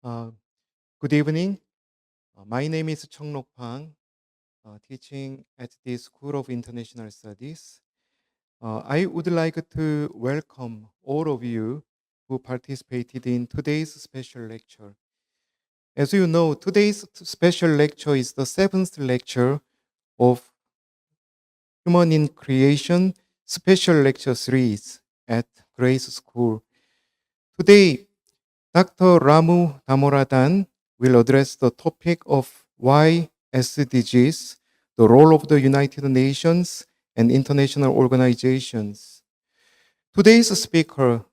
Uh, Good evening. My name is Cheong-Nok Pang, teaching at the School of International Studies. I would like to welcome all of you who participated in today's special lecture. As you know, today's special lecture is the seventh lecture of Human in Creation Special Lecture Series at Grace School. Today, Dr. Ramudamodaran will address the topic of why SDGs, the role of the United Nations and international organizations. Today's speaker,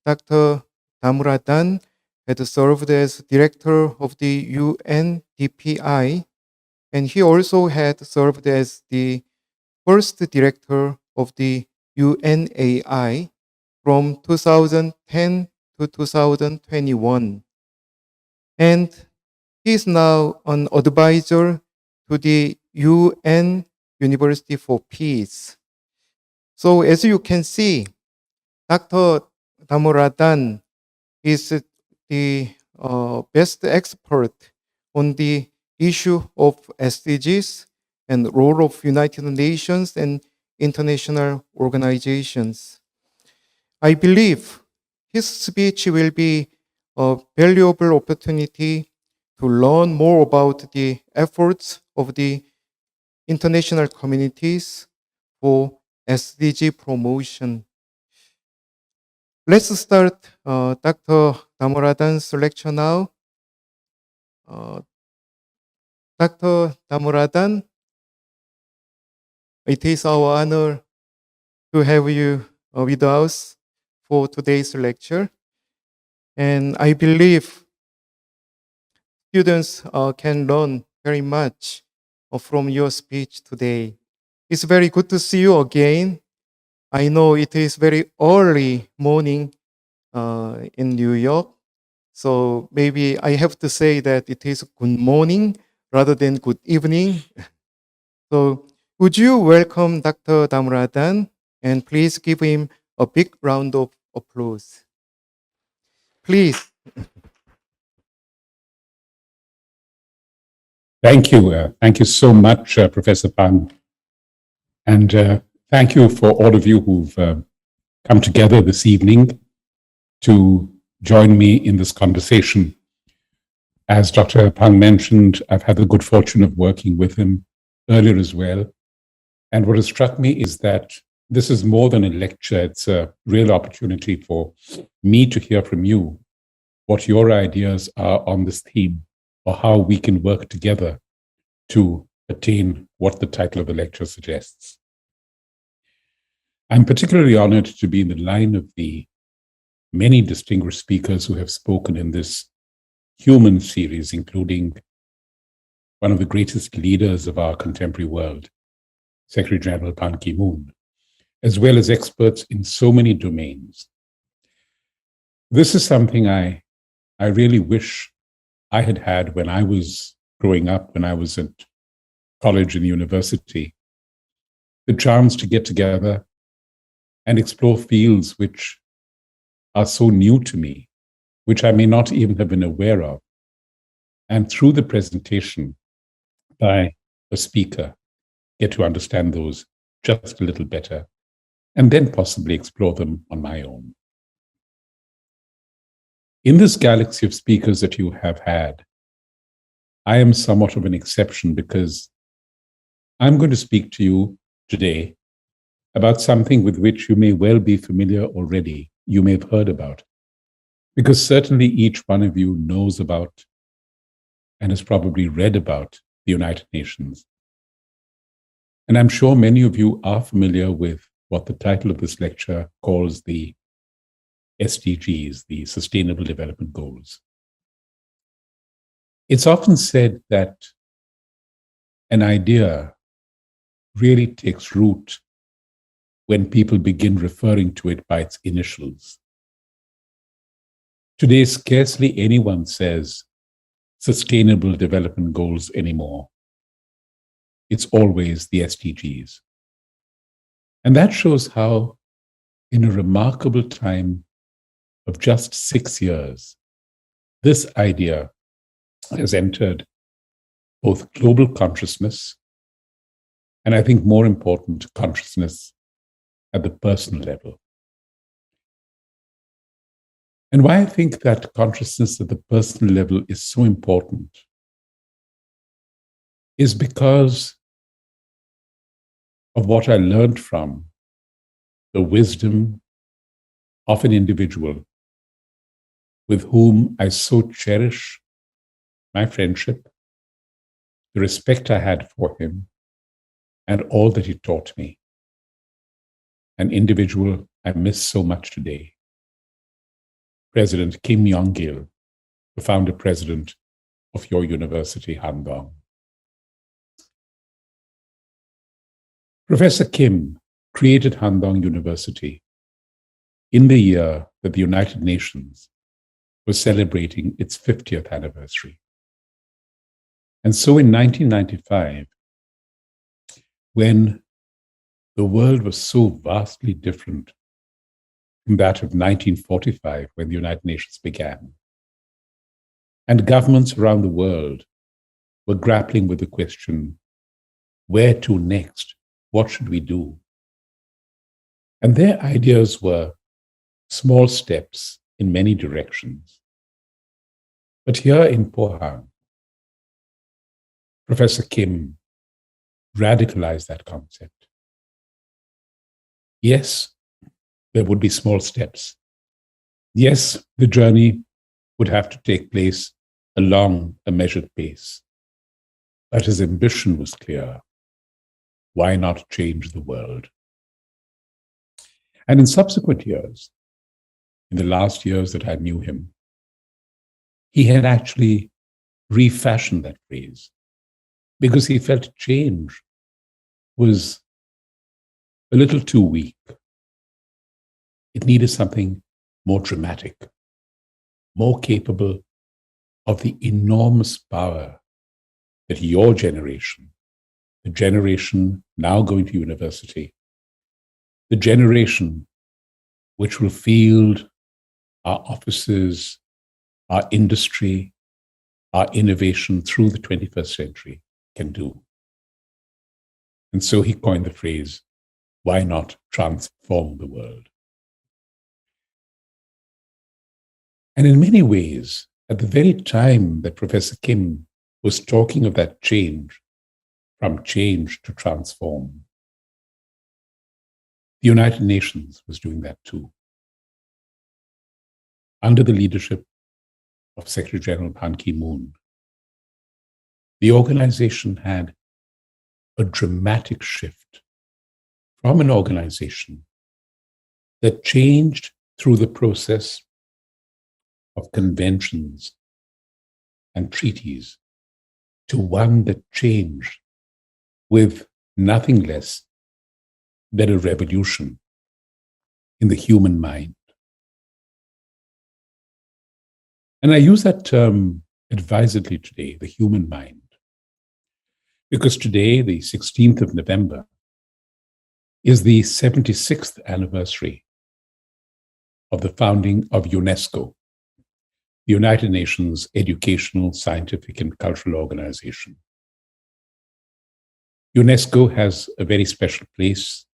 Dr. Damodaran, had served as director of the UNDPI, and he also had served as the first director of the UNAI from 2010 to 2021. And he is now an advisor to the UN University for Peace. So as you can see, Dr. Damodaran is the best expert on the issue of SDGs and role of United Nations and international organizations. I believe his speech will be a valuable opportunity to learn more about the efforts of the international communities for SDG promotion. Let's start Dr. Damodaran's lecture now. Dr. Damodaran, it is our honor to have you with us for today's lecture. And I believe students can learn very much from your speech today. It's very good to see you again. I know it is very early morning in New York, so maybe I have to say that it is good morning rather than good evening. So would you welcome Dr. Damodaran and please give him a big round of applause. Please. Thank you. Thank you so much, Professor Pang. And thank you for all of you who've come together this evening to join me in this conversation. As Dr. Pang mentioned, I've had the good fortune of working with him earlier as well. And what has struck me is that this is more than a lecture. It's a real opportunity for me to hear from you what your ideas are on this theme, or how we can work together to attain what the title of the lecture suggests. I'm particularly honored to be in the line of the many distinguished speakers who have spoken in this H.U.M.A.N series, including one of the greatest leaders of our contemporary world, Secretary General Ban Ki-moon, as well as experts in so many domains. This is something I really wish I had when I was growing up, when I was at college and university, the chance to get together and explore fields which are so new to me, which I may not even have been aware of. And through the presentation by a speaker, get to understand those just a little better, and then possibly explore them on my own. In this galaxy of speakers that you have had, I am somewhat of an exception because I'm going to speak to you today about something with which you may well be familiar already, you may have heard about, because certainly each one of you knows about and has probably read about the United Nations. And I'm sure many of you are familiar with what the title of this lecture calls the SDGs, the Sustainable Development Goals. It's often said that an idea really takes root when people begin referring to it by its initials. Today, scarcely anyone says Sustainable Development Goals anymore. It's always the SDGs. And that shows how, in a remarkable time of just 6 years, this idea has entered both global consciousness and, I think more important, consciousness at the personal level. And why I think that consciousness at the personal level is so important is because of what I learned from the wisdom of an individual with whom I so cherish my friendship, the respect I had for him, and all that he taught me. An individual I miss so much today. President Kim Yong-gil, the founder president of your university, Han-dong. Professor Kim created Han-dong University in the year that the United Nations was celebrating its 50th anniversary. And so in 1995, when the world was so vastly different from that of 1945, when the United Nations began, and governments around the world were grappling with the question, where to next? What should we do? And their ideas were small steps in many directions. But here in Pohang, Professor Kim radicalized that concept. Yes, there would be small steps. Yes, the journey would have to take place along a measured pace. But his ambition was clear. Why not change the world? And in subsequent years, in the last years that I knew him, he had actually refashioned that phrase because he felt change was a little too weak. It needed something more dramatic, more capable of the enormous power that your generation, the generation now going to university, the generation which will field our offices, our industry, our innovation through the 21st century can do. And so he coined the phrase, why not transform the world? And in many ways, at the very time that Professor Kim was talking of that change, from change to transform, the United Nations was doing that too. Under the leadership of Secretary General Ban Ki-moon, the organization had a dramatic shift from an organization that changed through the process of conventions and treaties to one that changed with nothing less than a revolution in the human mind. And I use that term advisedly today, the human mind, because today, the 16th of November, is the 76th anniversary of the founding of UNESCO, the United Nations Educational, Scientific, and Cultural Organization. UNESCO has a very special place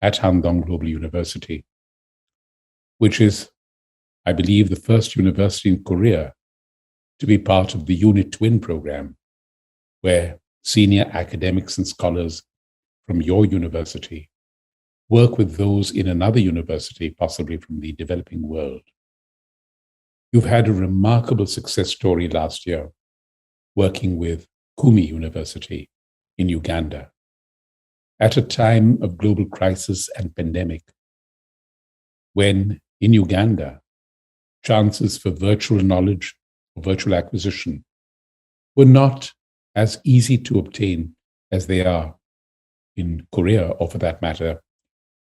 at Han-dong Global University, which is, I believe, the first university in Korea to be part of the UN program, where senior academics and scholars from your university work with those in another university, possibly from the developing world. You've had a remarkable success story last year working with H.U.M.A.N University in Uganda at a time of global crisis and pandemic, when in Uganda, chances for virtual knowledge or virtual acquisition were not as easy to obtain as they are in Korea, or for that matter,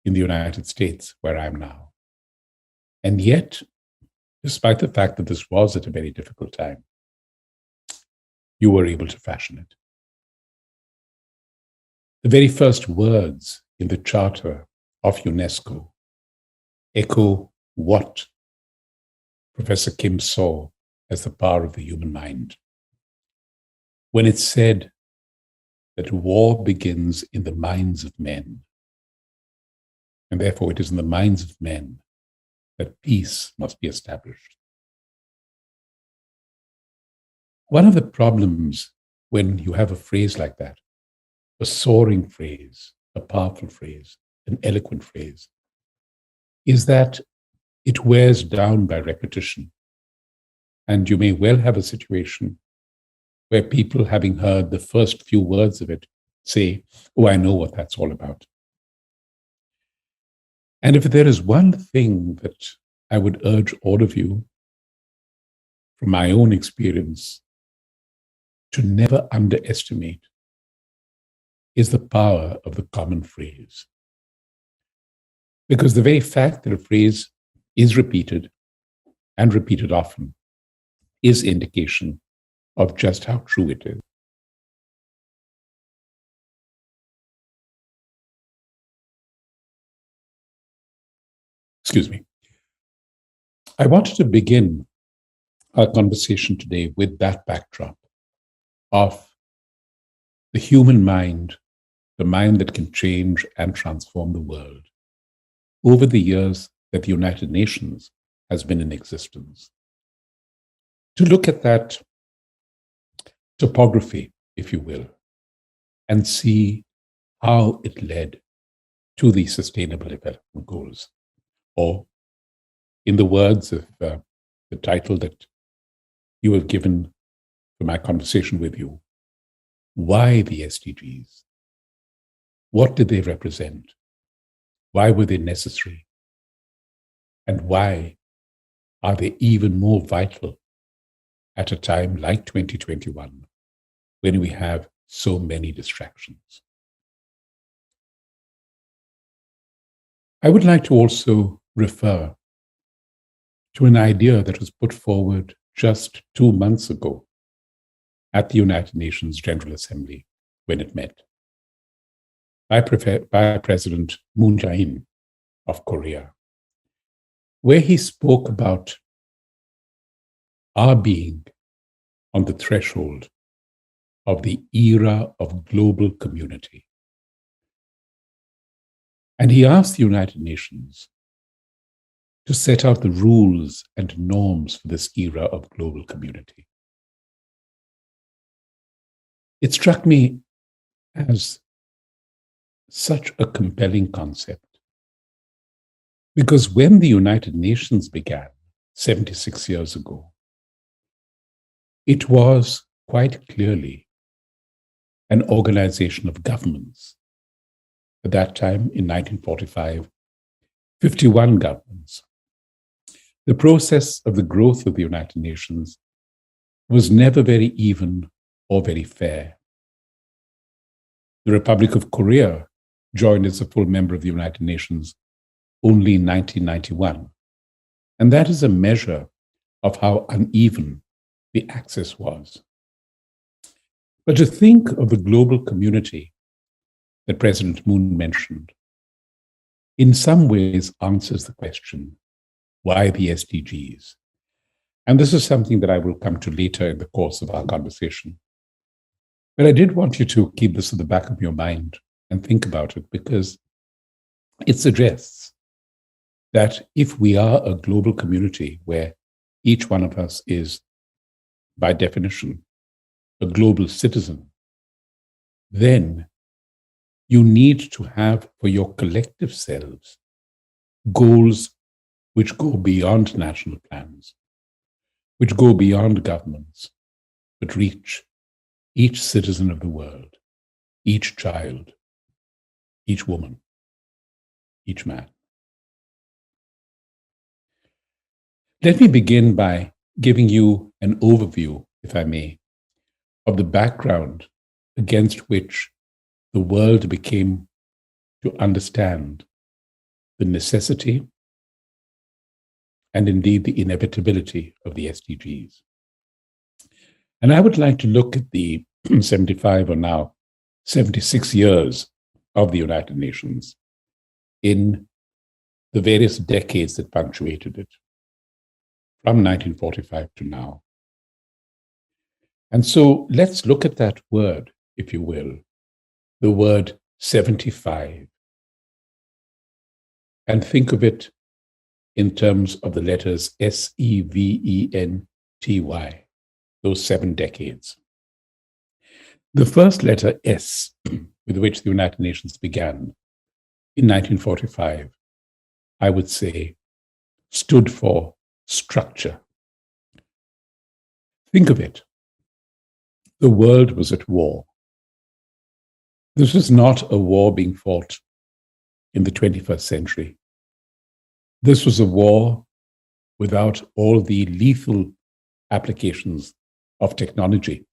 in the United States, where I am now. And yet, despite the fact that this was at a very difficult time, you were able to fashion it. The very first words in the Charter of UNESCO echo what Professor Kim saw as the power of the human mind. When it said that war begins in the minds of men, and therefore it is in the minds of men that peace must be established. One of the problems when you have a phrase like that, a soaring phrase, a powerful phrase, an eloquent phrase, is that it wears down by repetition. And you may well have a situation where people, having heard the first few words of it, say, "Oh, I know what that's all about." And if there is one thing that I would urge all of you, from my own experience, to never underestimate, is the power of the common phrase. Because the very fact that a phrase is repeated and repeated often is indication of just how true it is. Excuse me. I wanted to begin our conversation today with that backdrop of the human mind, the mind that can change and transform the world over the years that the United Nations has been in existence. To look at that topography, if you will, and see how it led to the Sustainable Development Goals, or in the words of the title that you have given for my conversation with you, why the SDGs? What did they represent? Why were they necessary? And why are they even more vital at a time like 2021, when we have so many distractions? I would like to also refer to an idea that was put forward just 2 months ago at the United Nations General Assembly when it met by President Moon Jae-in of Korea, where he spoke about our being on the threshold of the era of global community. And he asked the United Nations to set out the rules and norms for this era of global community. It struck me as such a compelling concept, because when the United Nations began 76 years ago, it was quite clearly an organization of governments. At that time, in 1945, 51 governments. The process of the growth of the United Nations was never very even or very fair. The Republic of Korea joined as a full member of the United Nations only in 1991. And that is a measure of how uneven the access was. But to think of the global community that President Moon mentioned, in some ways answers the question, why the SDGs? And this is something that I will come to later in the course of our conversation. But I did want you to keep this at the back of your mind and think about it, because it suggests that if we are a global community where each one of us is, by definition, a global citizen, then you need to have for your collective selves goals which go beyond national plans, which go beyond governments, but reach each citizen of the world, each child, each woman, each man. Let me begin by giving you an overview, if I may, of the background against which the world became to understand the necessity and indeed the inevitability of the SDGs. And I would like to look at the 75 or now 76 years of the United Nations in the various decades that punctuated it, from 1945 to now. And so let's look at that word, if you will, the word 75, and think of it in terms of the letters SEVENTY, those 7 decades. The first letter S, with which the United Nations began in 1945, I would say, stood for structure. Think of it. The world was at war. This was not a war being fought in the 21st century. This was a war without all the lethal applications of technology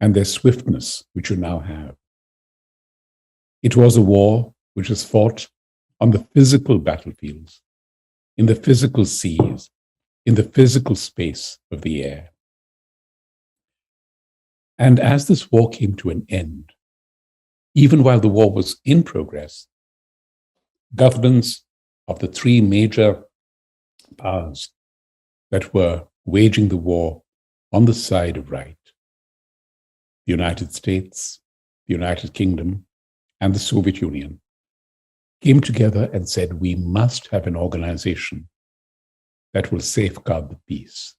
and their swiftness, which you now have. It was a war which was fought on the physical battlefields, in the physical seas, in the physical space of the air. And as this war came to an end, even while the war was in progress, governments of the 3 major powers that were waging the war on the side of right, the United States, the United Kingdom, and the Soviet Union, came together and said, we must have an organization that will safeguard the peace.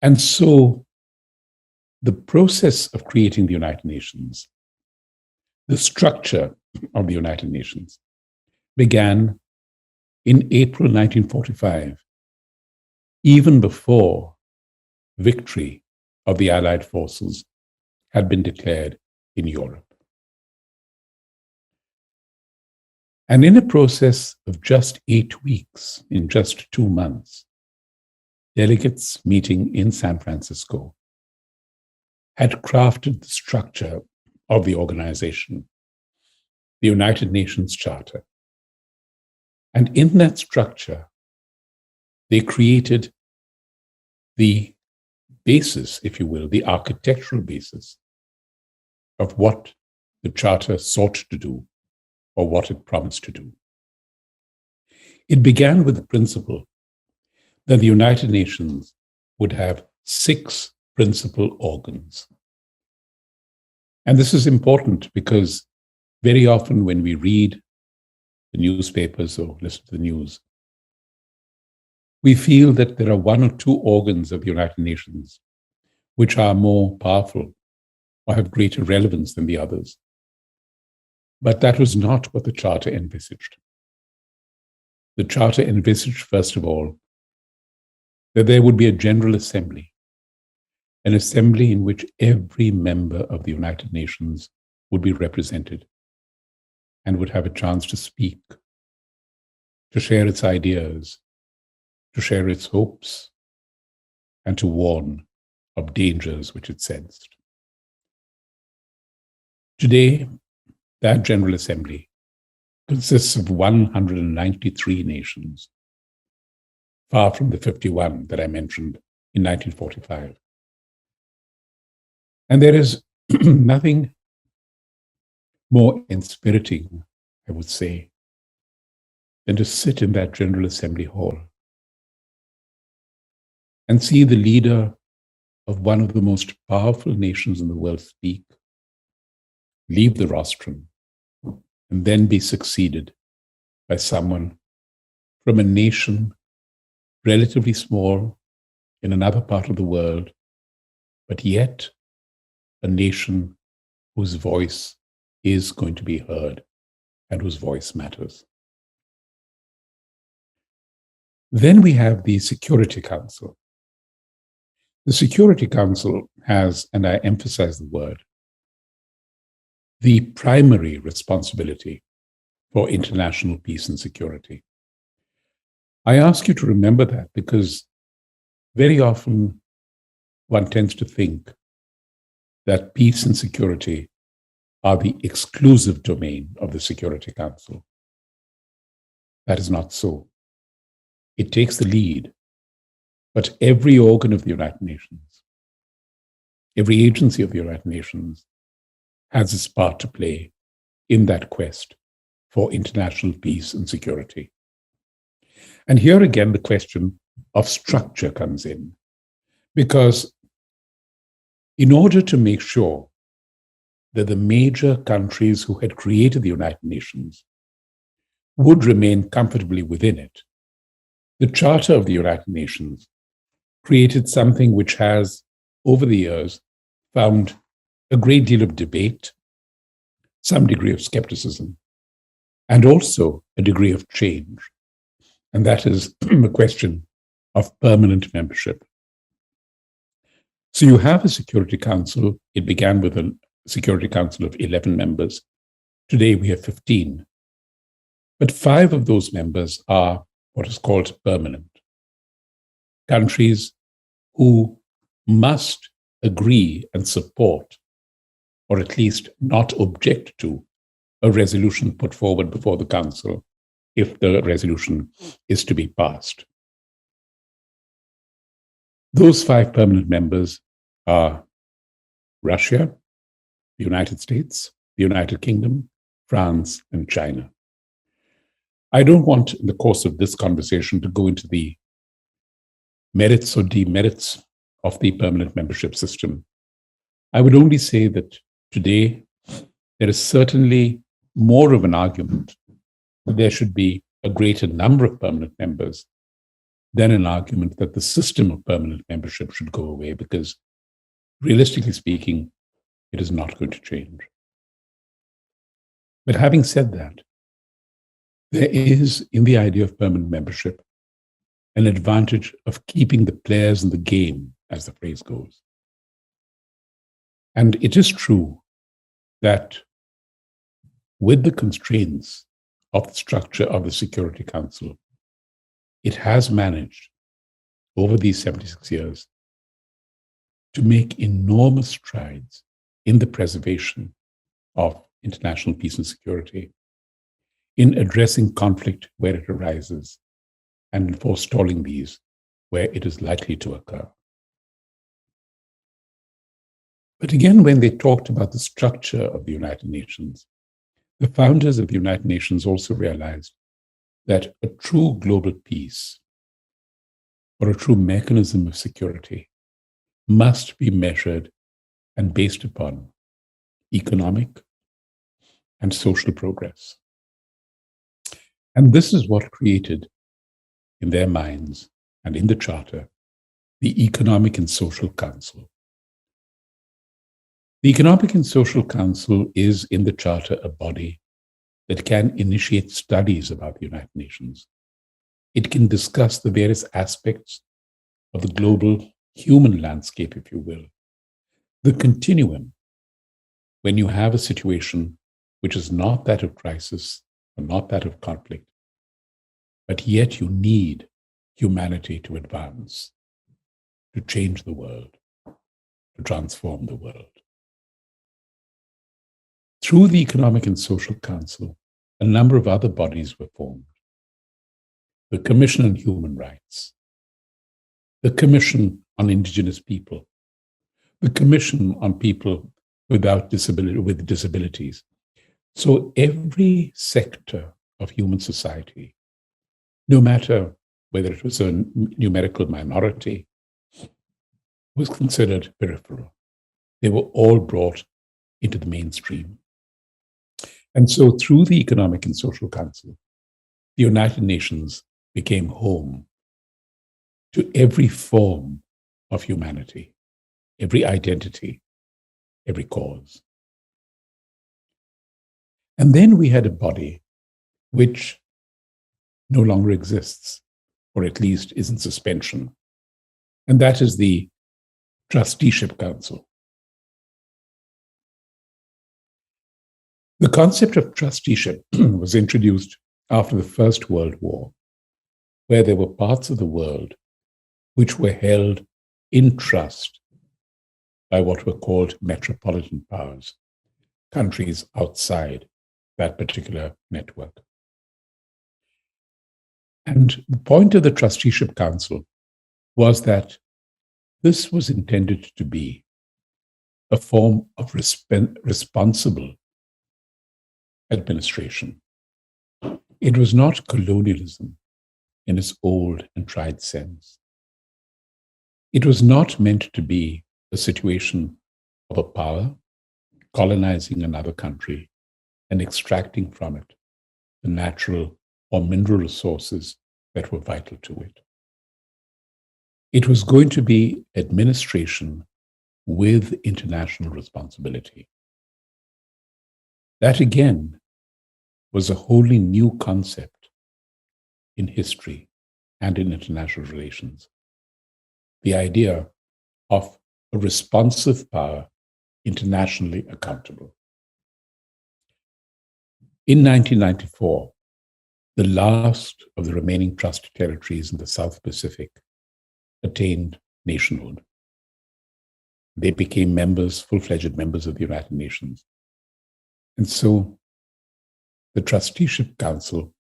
And so the process of creating the United Nations, the structure of the United Nations, began in April 1945, even before victory of the Allied forces had been declared in Europe. And in a process of just 8 weeks, in just 2 months, delegates meeting in San Francisco had crafted the structure of the organization, the United Nations Charter. And in that structure, they created the basis, if you will, the architectural basis of what the Charter sought to do or what it promised to do. It began with the principle that the United Nations would have 6 principal organs. And this is important because very often when we read the newspapers or listen to the news, we feel that there are 1 or 2 organs of the United Nations which are more powerful or have greater relevance than the others. But that was not what the Charter envisaged. The Charter envisaged, first of all, that there would be a General Assembly, an assembly in which every member of the United Nations would be represented and would have a chance to speak, to share its ideas, to share its hopes, and to warn of dangers which it sensed. Today, that General Assembly consists of 193 nations, far from the 51 that I mentioned in 1945. And there is nothing more inspiriting, I would say, than to sit in that General Assembly hall and see the leader of one of the most powerful nations in the world speak, leave the rostrum, and then be succeeded by someone from a nation relatively small in another part of the world, but yet a nation whose voice is going to be heard and whose voice matters. Then we have the Security Council. The Security Council has, and I emphasize the word, the primary responsibility for international peace and security. I ask you to remember that because very often one tends to think that peace and security are the exclusive domain of the Security Council. That is not so. It takes the lead, but every organ of the United Nations, every agency of the United Nations has its part to play in that quest for international peace and security. And here again, the question of structure comes in, Because in order to make sure that the major countries who had created the United Nations would remain comfortably within it, the Charter of the United Nations created something which has, over the years, found a great deal of debate, some degree of skepticism, and also a degree of change. And that is the question of permanent membership. So you have a Security Council. It began with a Security Council of 11 members. Today we have 15. But 5 of those members are what is called permanent. Countries who must agree and support, or at least not object to, a resolution put forward before the Council if the resolution is to be passed. Those 5 permanent members are Russia, the United States, the United Kingdom, France, and China. I don't want, in the course of this conversation, to go into the merits or demerits of the permanent membership system. I would only say that today there is certainly more of an argument that there should be a greater number of permanent members than an argument that the system of permanent membership should go away, because realistically speaking, it is not going to change. But having said that, there is, in the idea of permanent membership, an advantage of keeping the players in the game, as the phrase goes. And it is true that with the constraints of the structure of the Security Council, it has managed, over these 76 years, to make enormous strides in the preservation of international peace and security, in addressing conflict where it arises, and in forestalling these where it is likely to occur. But again, when they talked about the structure of the United Nations, the founders of the United Nations also realized that a true global peace, or a true mechanism of security, must be measured and based upon economic and social progress. And this is what created, in their minds and in the Charter, the Economic and Social Council. The Economic and Social Council is, in the Charter, a body that can initiate studies about the United Nations. It can discuss the various aspects of the global human landscape, if you will, the continuum, when you have a situation which is not that of crisis or not that of conflict, but yet you need humanity to advance, to change the world, to transform the world. Through the Economic and Social Council, a number of other bodies were formed. The Commission on Human Rights, the Commission on Indigenous People, the Commission on People with disabilities. So every sector of human society, no matter whether it was a numerical minority, was considered peripheral. They were all brought into the mainstream. And so through the Economic and Social Council, the United Nations became home to every form of humanity, every identity, every cause. And then we had a body which no longer exists, or at least is in suspension, and that is the Trusteeship Council. The concept of trusteeship was introduced after the First World War, where there were parts of the world which were held in trust by what were called metropolitan powers, countries outside that particular network. And the point of the Trusteeship Council was that this was intended to be a form of responsible administration. It was not colonialism in its old and tried sense. It was not meant to be a situation of a power colonizing another country and extracting from it the natural or mineral resources that were vital to it. It was going to be administration with international responsibility. That again was a wholly new concept in history and in international relations. The idea of a responsive power internationally accountable. In 1994, the last of the remaining trust territories in the South Pacific attained nationhood. They became members, full-fledged members of the United Nations. And so the Trusteeship Council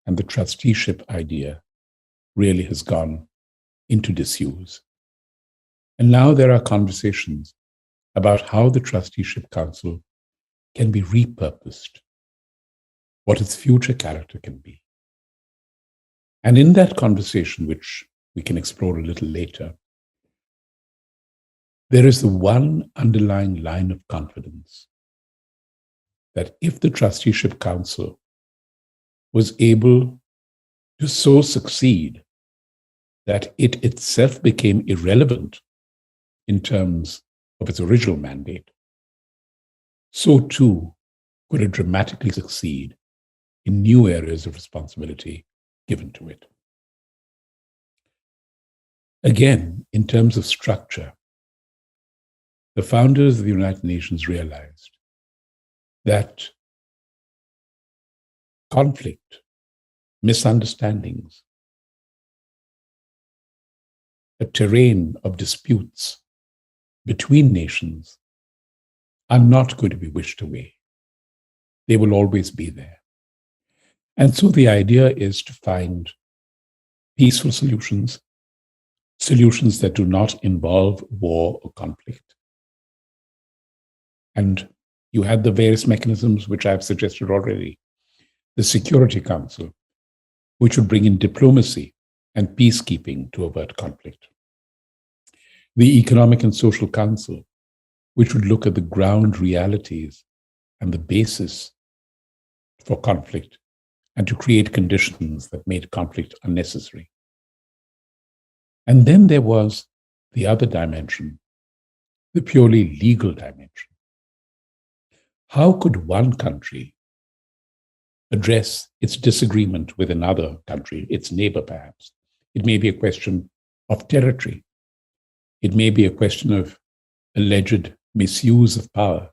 and the trusteeship idea really has gone into disuse. And now there are conversations about how the Trusteeship Council can be repurposed, what its future character can be. And in that conversation, which we can explore a little later, there is the one underlying line of confidence that if the Trusteeship Council was able to so succeed that it itself became irrelevant in terms of its original mandate, so too could it dramatically succeed in new areas of responsibility given to it. Again, in terms of structure, the founders of the United Nations realized that conflict, misunderstandings, a terrain of disputes between nations are not going to be wished away. They will always be there. And so the idea is to find peaceful solutions, solutions that do not involve war or conflict. And you had the various mechanisms which I've suggested already. The Security Council, which would bring in diplomacy and peacekeeping to avert conflict. The Economic and Social Council, which would look at the ground realities and the basis for conflict and to create conditions that made conflict unnecessary. And then there was the other dimension, the purely legal dimension. How could one country address its disagreement with another country, its neighbor perhaps? It may be a question of territory. It may be a question of alleged misuse of power.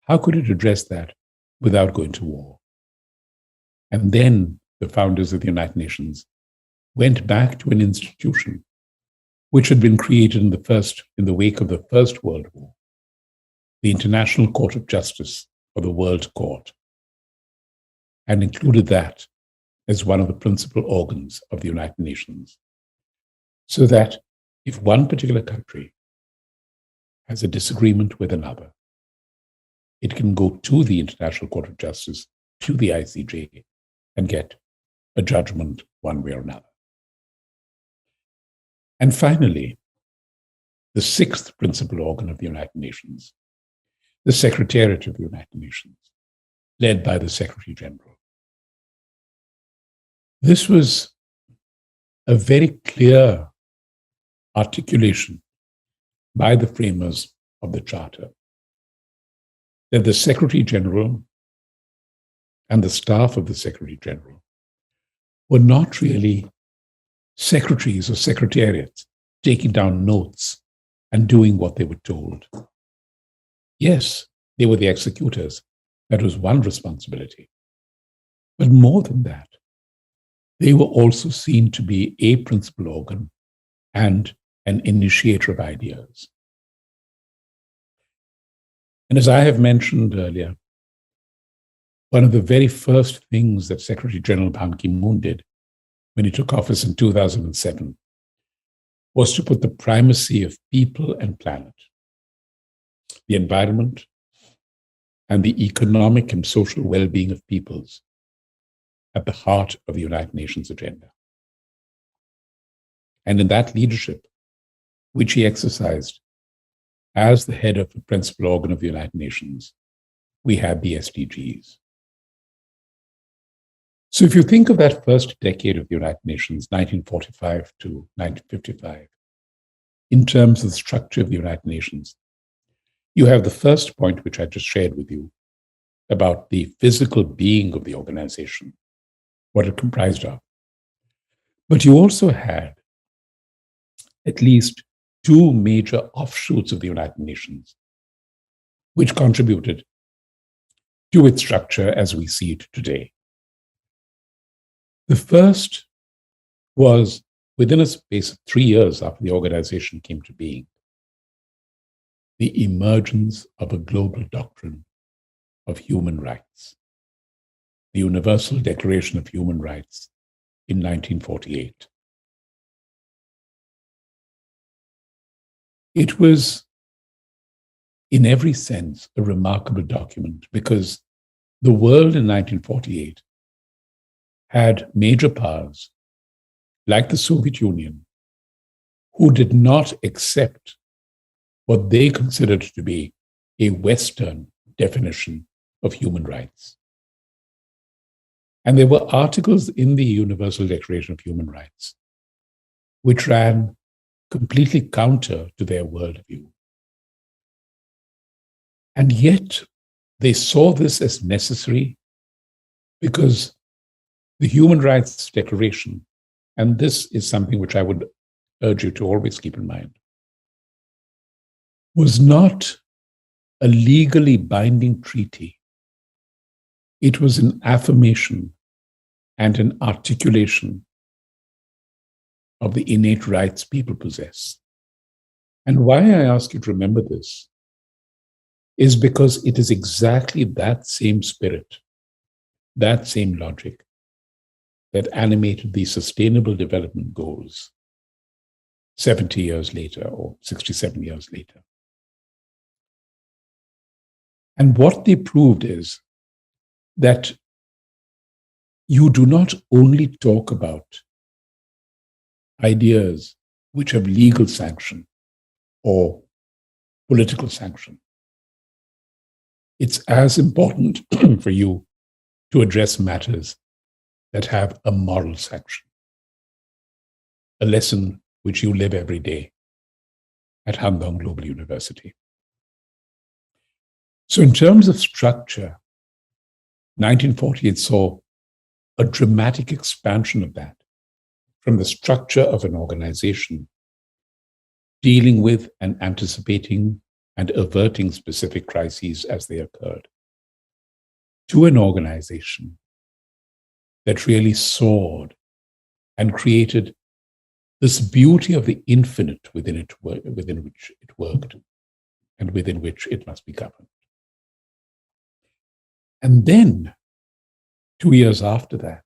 How could it address that without going to war? And then the founders of the United Nations went back to an institution which had been created in the wake of the First World War, the International Court of Justice, or the World Court, and included that as one of the principal organs of the United Nations, so that if one particular country has a disagreement with another, it can go to the International Court of Justice, to the ICJ, and get a judgment one way or another. And finally, the sixth principal organ of the United Nations, the Secretariat of the United Nations, led by the Secretary General. This was a very clear articulation by the framers of the Charter that the Secretary General and the staff of the Secretary General were not really secretaries or secretariats taking down notes and doing what they were told. Yes, they were the executors. That was one responsibility. But more than that, they were also seen to be a principal organ and an initiator of ideas. And as I have mentioned earlier, one of the very first things that Secretary General Ban Ki-moon did when he took office in 2007 was to put the primacy of people and planet, the environment, and the economic and social well-being of peoples at the heart of the United Nations agenda. And in that leadership, which he exercised as the head of the principal organ of the United Nations, we had the SDGs. So if you think of that first decade of the United Nations, 1945 to 1955, in terms of the structure of the United Nations, you have the first point, which I just shared with you, about the physical being of the organization, what it comprised of. But you also had at least two major offshoots of the United Nations, which contributed to its structure as we see it today. The first was within a space of 3 years after the organization came to being, the emergence of a global doctrine of human rights, the Universal Declaration of Human Rights in 1948. It was, in every sense, a remarkable document because the world in 1948 had major powers, like the Soviet Union, who did not accept what they considered to be a Western definition of human rights. And there were articles in the Universal Declaration of Human Rights which ran completely counter to their worldview. And yet they saw this as necessary because the Human Rights Declaration, and this is something which I would urge you to always keep in mind, was not a legally binding treaty. It was an affirmation and an articulation of the innate rights people possess. And why I ask you to remember this is because it is exactly that same spirit, that same logic that animated the Sustainable Development Goals 70 years later or 67 years later. And what they proved is that you do not only talk about ideas which have legal sanction or political sanction. It's as important for you to address matters that have a moral sanction, a lesson which you live every day at Handong Global University. So in terms of structure, 1948 saw a dramatic expansion of that from the structure of an organization dealing with and anticipating and averting specific crises as they occurred, to an organization that really soared and created this beauty of the infinite within which it worked and within which it must be governed. And then, 2 years after that,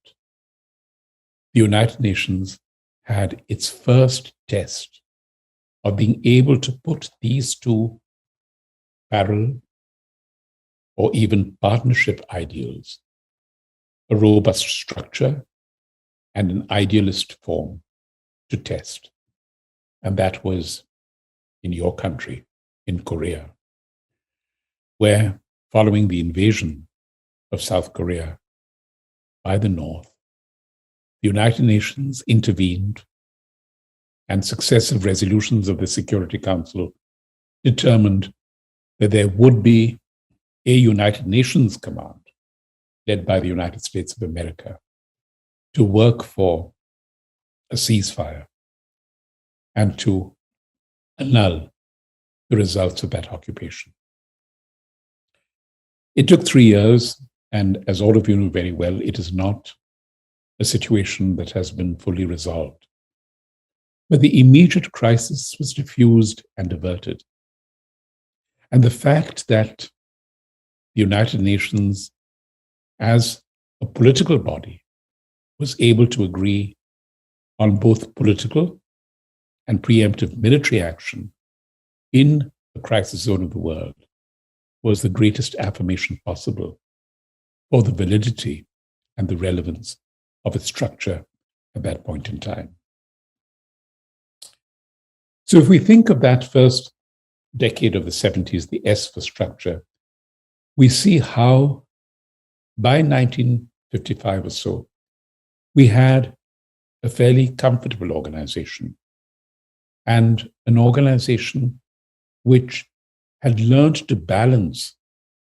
the United Nations had its first test of being able to put these two parallel or even partnership ideals, a robust structure and an idealist form, to test. And that was in your country, in Korea, where following the invasion of South Korea by the North, the United Nations intervened, and successive resolutions of the Security Council determined that there would be a United Nations command led by the United States of America to work for a ceasefire and to annul the results of that occupation. It took 3 years, and as all of you know very well, it is not a situation that has been fully resolved. But the immediate crisis was diffused and averted. And the fact that the United Nations, as a political body, was able to agree on both political and preemptive military action in the crisis zone of the world was the greatest affirmation possible for the validity and the relevance of its structure at that point in time. So if we think of that first decade of the 70s, the S for structure, we see how by 1955 or so, we had a fairly comfortable organization, and an organization which had learned to balance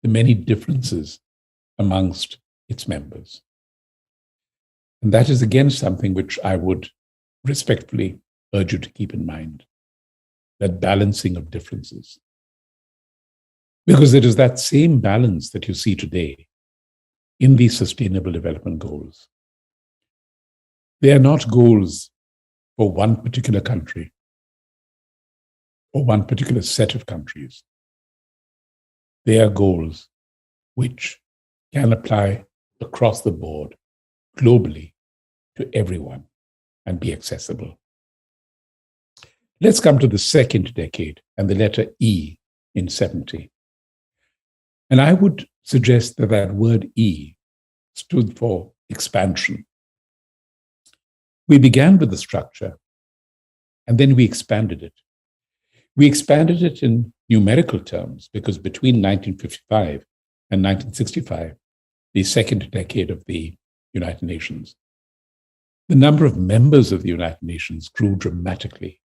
the many differences amongst its members. And that is again something which I would respectfully urge you to keep in mind, that balancing of differences. Because it is that same balance that you see today in these Sustainable Development Goals. They are not goals for one particular country or one particular set of countries. They are goals which can apply across the board, globally, to everyone and be accessible. Let's come to the second decade and the letter E in 70. And I would suggest that that word E stood for expansion. We began with the structure, and then we expanded it. We expanded it in numerical terms because between 1955 and 1965, the second decade of the United Nations, the number of members of the United Nations grew dramatically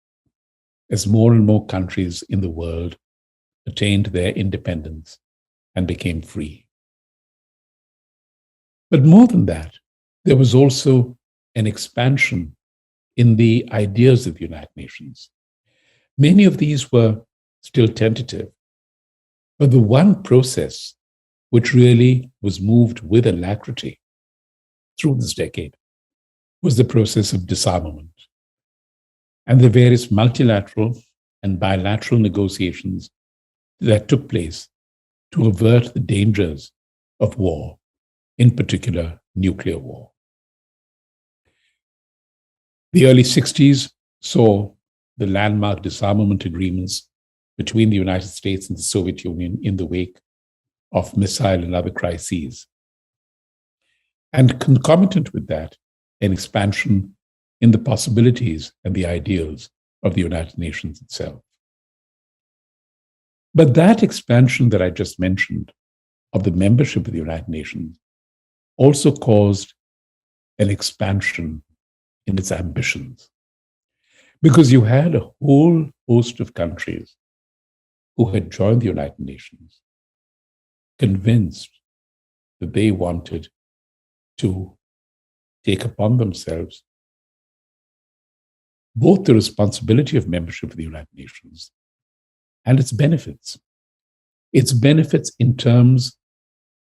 as more and more countries in the world attained their independence and became free. But more than that, there was also an expansion in the ideas of the United Nations. Many of these were still tentative, but the one process which really was moved with alacrity through this decade was the process of disarmament and the various multilateral and bilateral negotiations that took place to avert the dangers of war, in particular nuclear war. The early 60s saw the landmark disarmament agreements between the United States and the Soviet Union in the wake of missile and other crises. And concomitant with that, an expansion in the possibilities and the ideals of the United Nations itself. But that expansion that I just mentioned of the membership of the United Nations also caused an expansion in its ambitions. Because you had a whole host of countries who had joined the United Nations, convinced that they wanted to take upon themselves both the responsibility of membership of the United Nations and its benefits. Its benefits in terms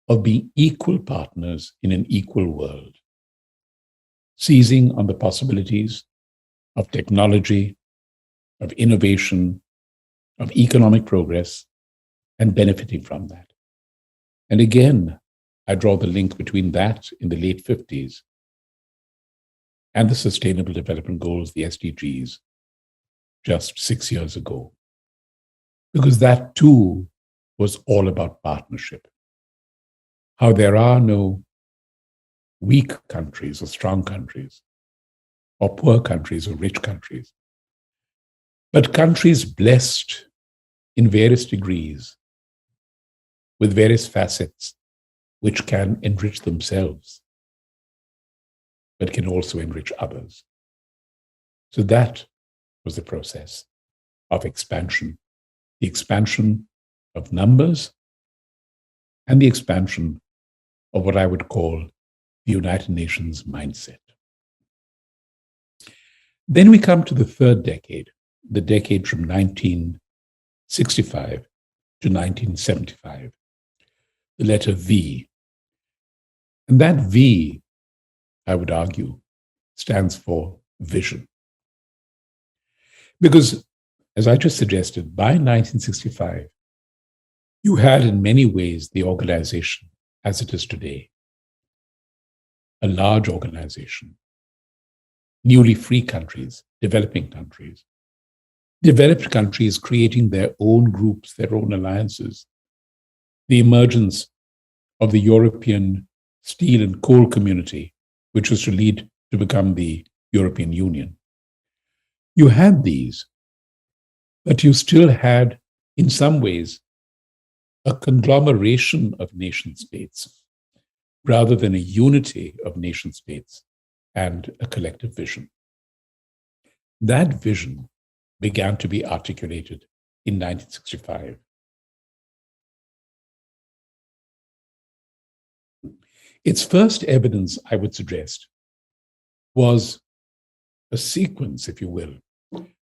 of being equal partners in an equal world, seizing on the possibilities of technology, of innovation, of economic progress, and benefiting from that. And again, I draw the link between that in the late 50s and the Sustainable Development Goals, the SDGs, just 6 years ago. Because that too was all about partnership. How there are no weak countries or strong countries, or poor countries or rich countries, but countries blessed in various degrees with various facets which can enrich themselves, but can also enrich others. So that was the process of expansion, the expansion of numbers and the expansion of what I would call the United Nations mindset. Then we come to the third decade, the decade from 1965 to 1975, the letter V. And that V, I would argue, stands for vision. Because, as I just suggested, by 1965, you had in many ways the organization as it is today, a large organization, newly free countries, developed countries creating their own groups, their own alliances, the emergence of the European steel and coal community, which was to lead to become the European Union. You had these, But you still had, in some ways, a conglomeration of nation states rather than a unity of nation states and a collective vision. That vision began to be articulated in 1965. Its first evidence, I would suggest, was a sequence, if you will,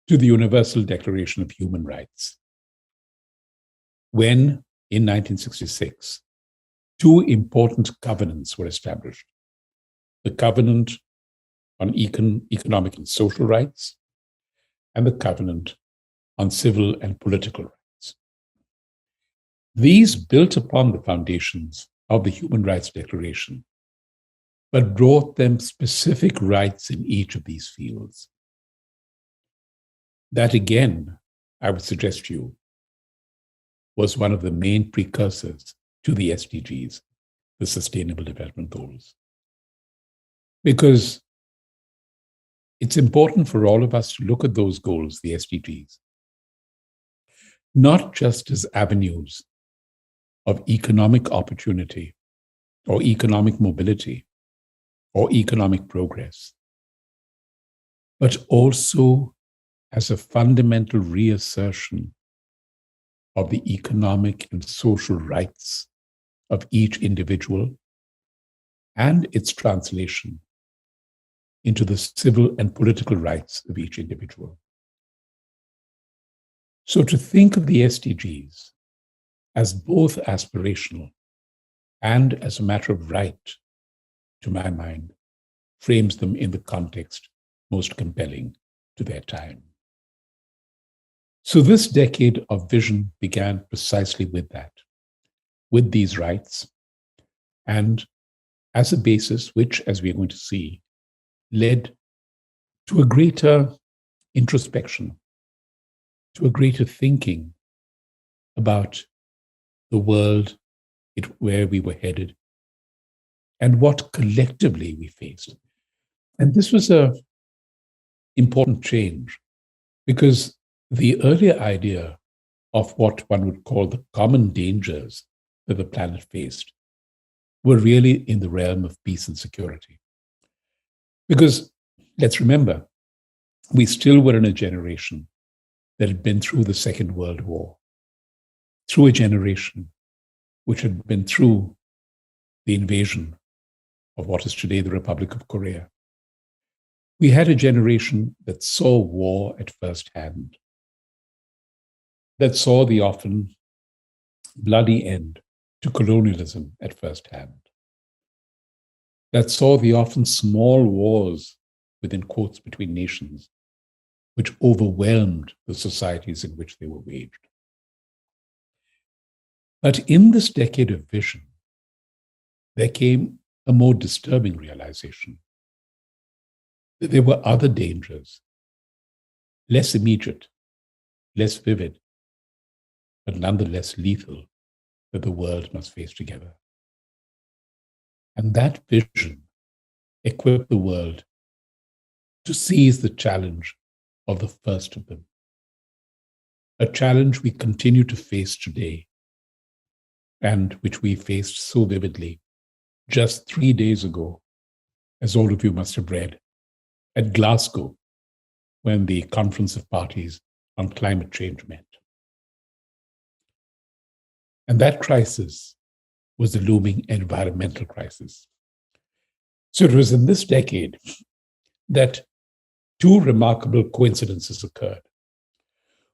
to the Universal Declaration of Human Rights, when, in 1966, two important covenants were established: the Covenant on Economic and Social Rights and the Covenant on Civil and Political Rights. These built upon the foundations of the Human Rights Declaration, but brought them specific rights in each of these fields. That, again, I would suggest to you, was one of the main precursors to the SDGs, the Sustainable Development Goals. Because it's important for all of us to look at those goals, the SDGs, not just as avenues of economic opportunity or economic mobility or economic progress, but also as a fundamental reassertion of the economic and social rights of each individual and its translation into the civil and political rights of each individual. So to think of the SDGs as both aspirational and as a matter of right, to my mind, frames them in the context most compelling to their time. So this decade of vision began precisely with that, with these rights, and as a basis which, as we are going to see, led to a greater introspection, to a greater thinking about the world where we were headed and what collectively we faced. And this was an important change, because the earlier idea of what one would call the common dangers that the planet faced were really in the realm of peace and security. Because let's remember, we still were in a generation that had been through the Second World War, through a generation which had been through the invasion of what is today the Republic of Korea. We had a generation that saw war at first hand, that saw the often bloody end to colonialism at first hand, that saw the often small wars, within quotes, between nations, which overwhelmed the societies in which they were waged. But in this decade of vision, there came a more disturbing realization that there were other dangers, less immediate, less vivid, but nonetheless lethal, that the world must face together. And that vision equipped the world to seize the challenge of the first of them, a challenge we continue to face today, and which we faced so vividly just 3 days ago, as all of you must have read, at Glasgow, when the Conference of Parties on Climate Change met. And that crisis was the looming environmental crisis. So it was in this decade that two remarkable coincidences occurred.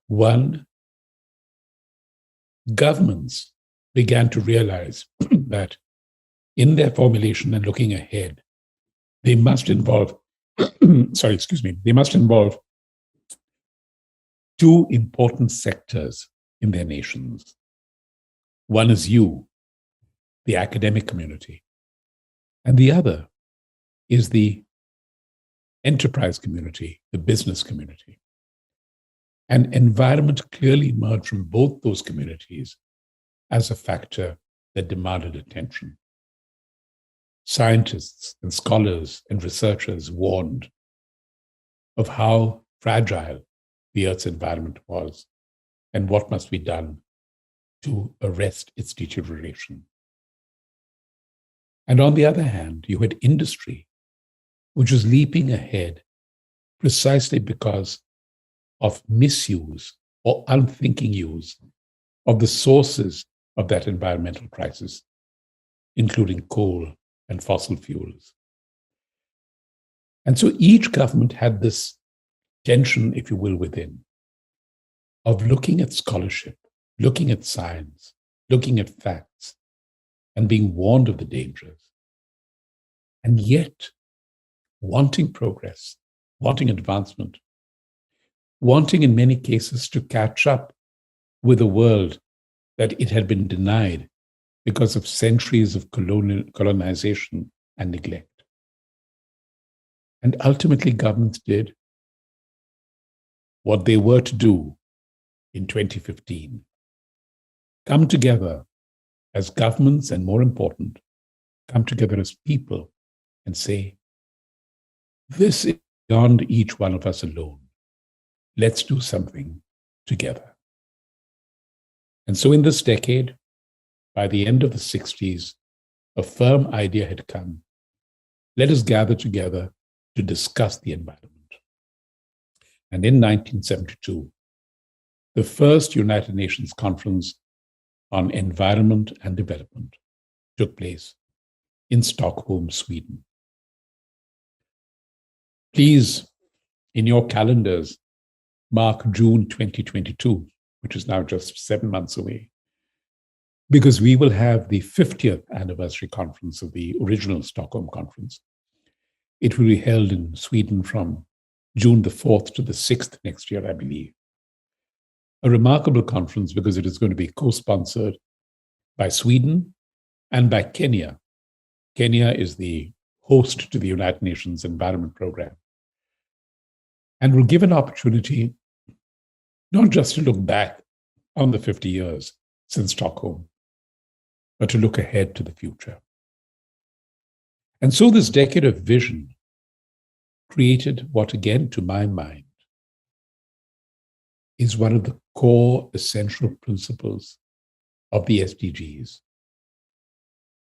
One, governments began to realize that in their formulation and looking ahead, they must involve, they must involve two important sectors in their nations. One is you, the academic community, and the other is the enterprise community, the business community. And environment clearly emerged from both those communities as a factor that demanded attention. Scientists and scholars and researchers warned of how fragile the Earth's environment was, and what must be done to arrest its deterioration. And on the other hand, you had industry, which was leaping ahead precisely because of misuse or unthinking use of the sources of that environmental crisis, including coal and fossil fuels. And so each government had this tension, if you will, within, of looking at scholarship, looking at science, looking at facts, and being warned of the dangers, and yet wanting progress, wanting advancement, wanting in many cases to catch up with a world that it had been denied because of centuries of colonization and neglect. And ultimately, governments did what they were to do in 2015, come together as governments, and more important, come together as people and say, this is beyond each one of us alone. Let's do something together. And so in this decade, by the end of the 60s, a firm idea had come. Let us gather together to discuss the environment. And in 1972, the first United Nations Conference on Environment and Development took place in Stockholm, Sweden. Please, in your calendars, mark June 2022, which is now just 7 months away, because we will have the 50th anniversary conference of the original Stockholm Conference. It will be held in Sweden from June the 4th to the 6th next year, I believe. A remarkable conference because it is going to be co-sponsored by Sweden and by Kenya. Kenya is the host to the United Nations Environment Program. And will give an opportunity not just to look back on the 50 years since Stockholm, but to look ahead to the future. And so this decade of vision created what, again, to my mind, is one of the core essential principles of the SDGs.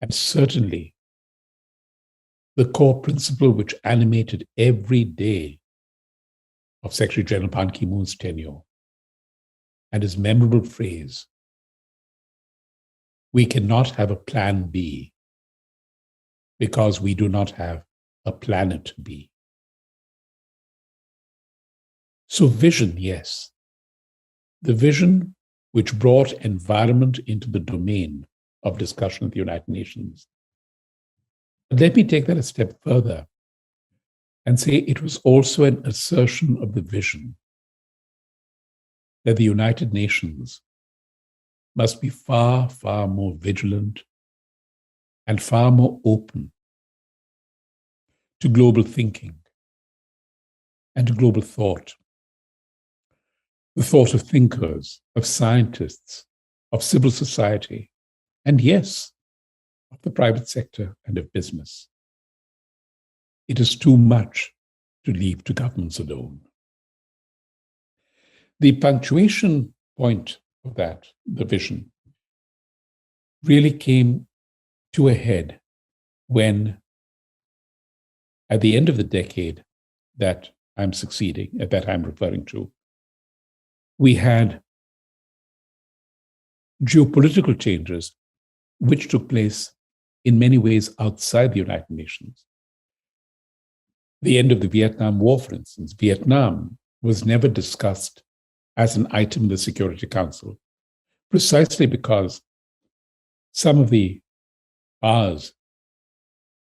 And certainly the core principle which animated every day of Secretary General Ban Ki-moon's tenure, and his memorable phrase, we cannot have a plan B because we do not have a planet B. So vision, yes. The vision which brought environment into the domain of discussion at the United Nations. But let me take that a step further and say it was also an assertion of the vision that the United Nations must be far, far more vigilant and far more open to global thinking and to global thought. The thought of thinkers, of scientists, of civil society, and yes, of the private sector and of business. It is too much to leave to governments alone. The punctuation point of that, the vision, really came to a head when, at the end of the decade that I'm referring to, we had geopolitical changes which took place in many ways outside the United Nations. The end of the Vietnam War, for instance. Vietnam was never discussed as an item in the Security Council, precisely because some of the powers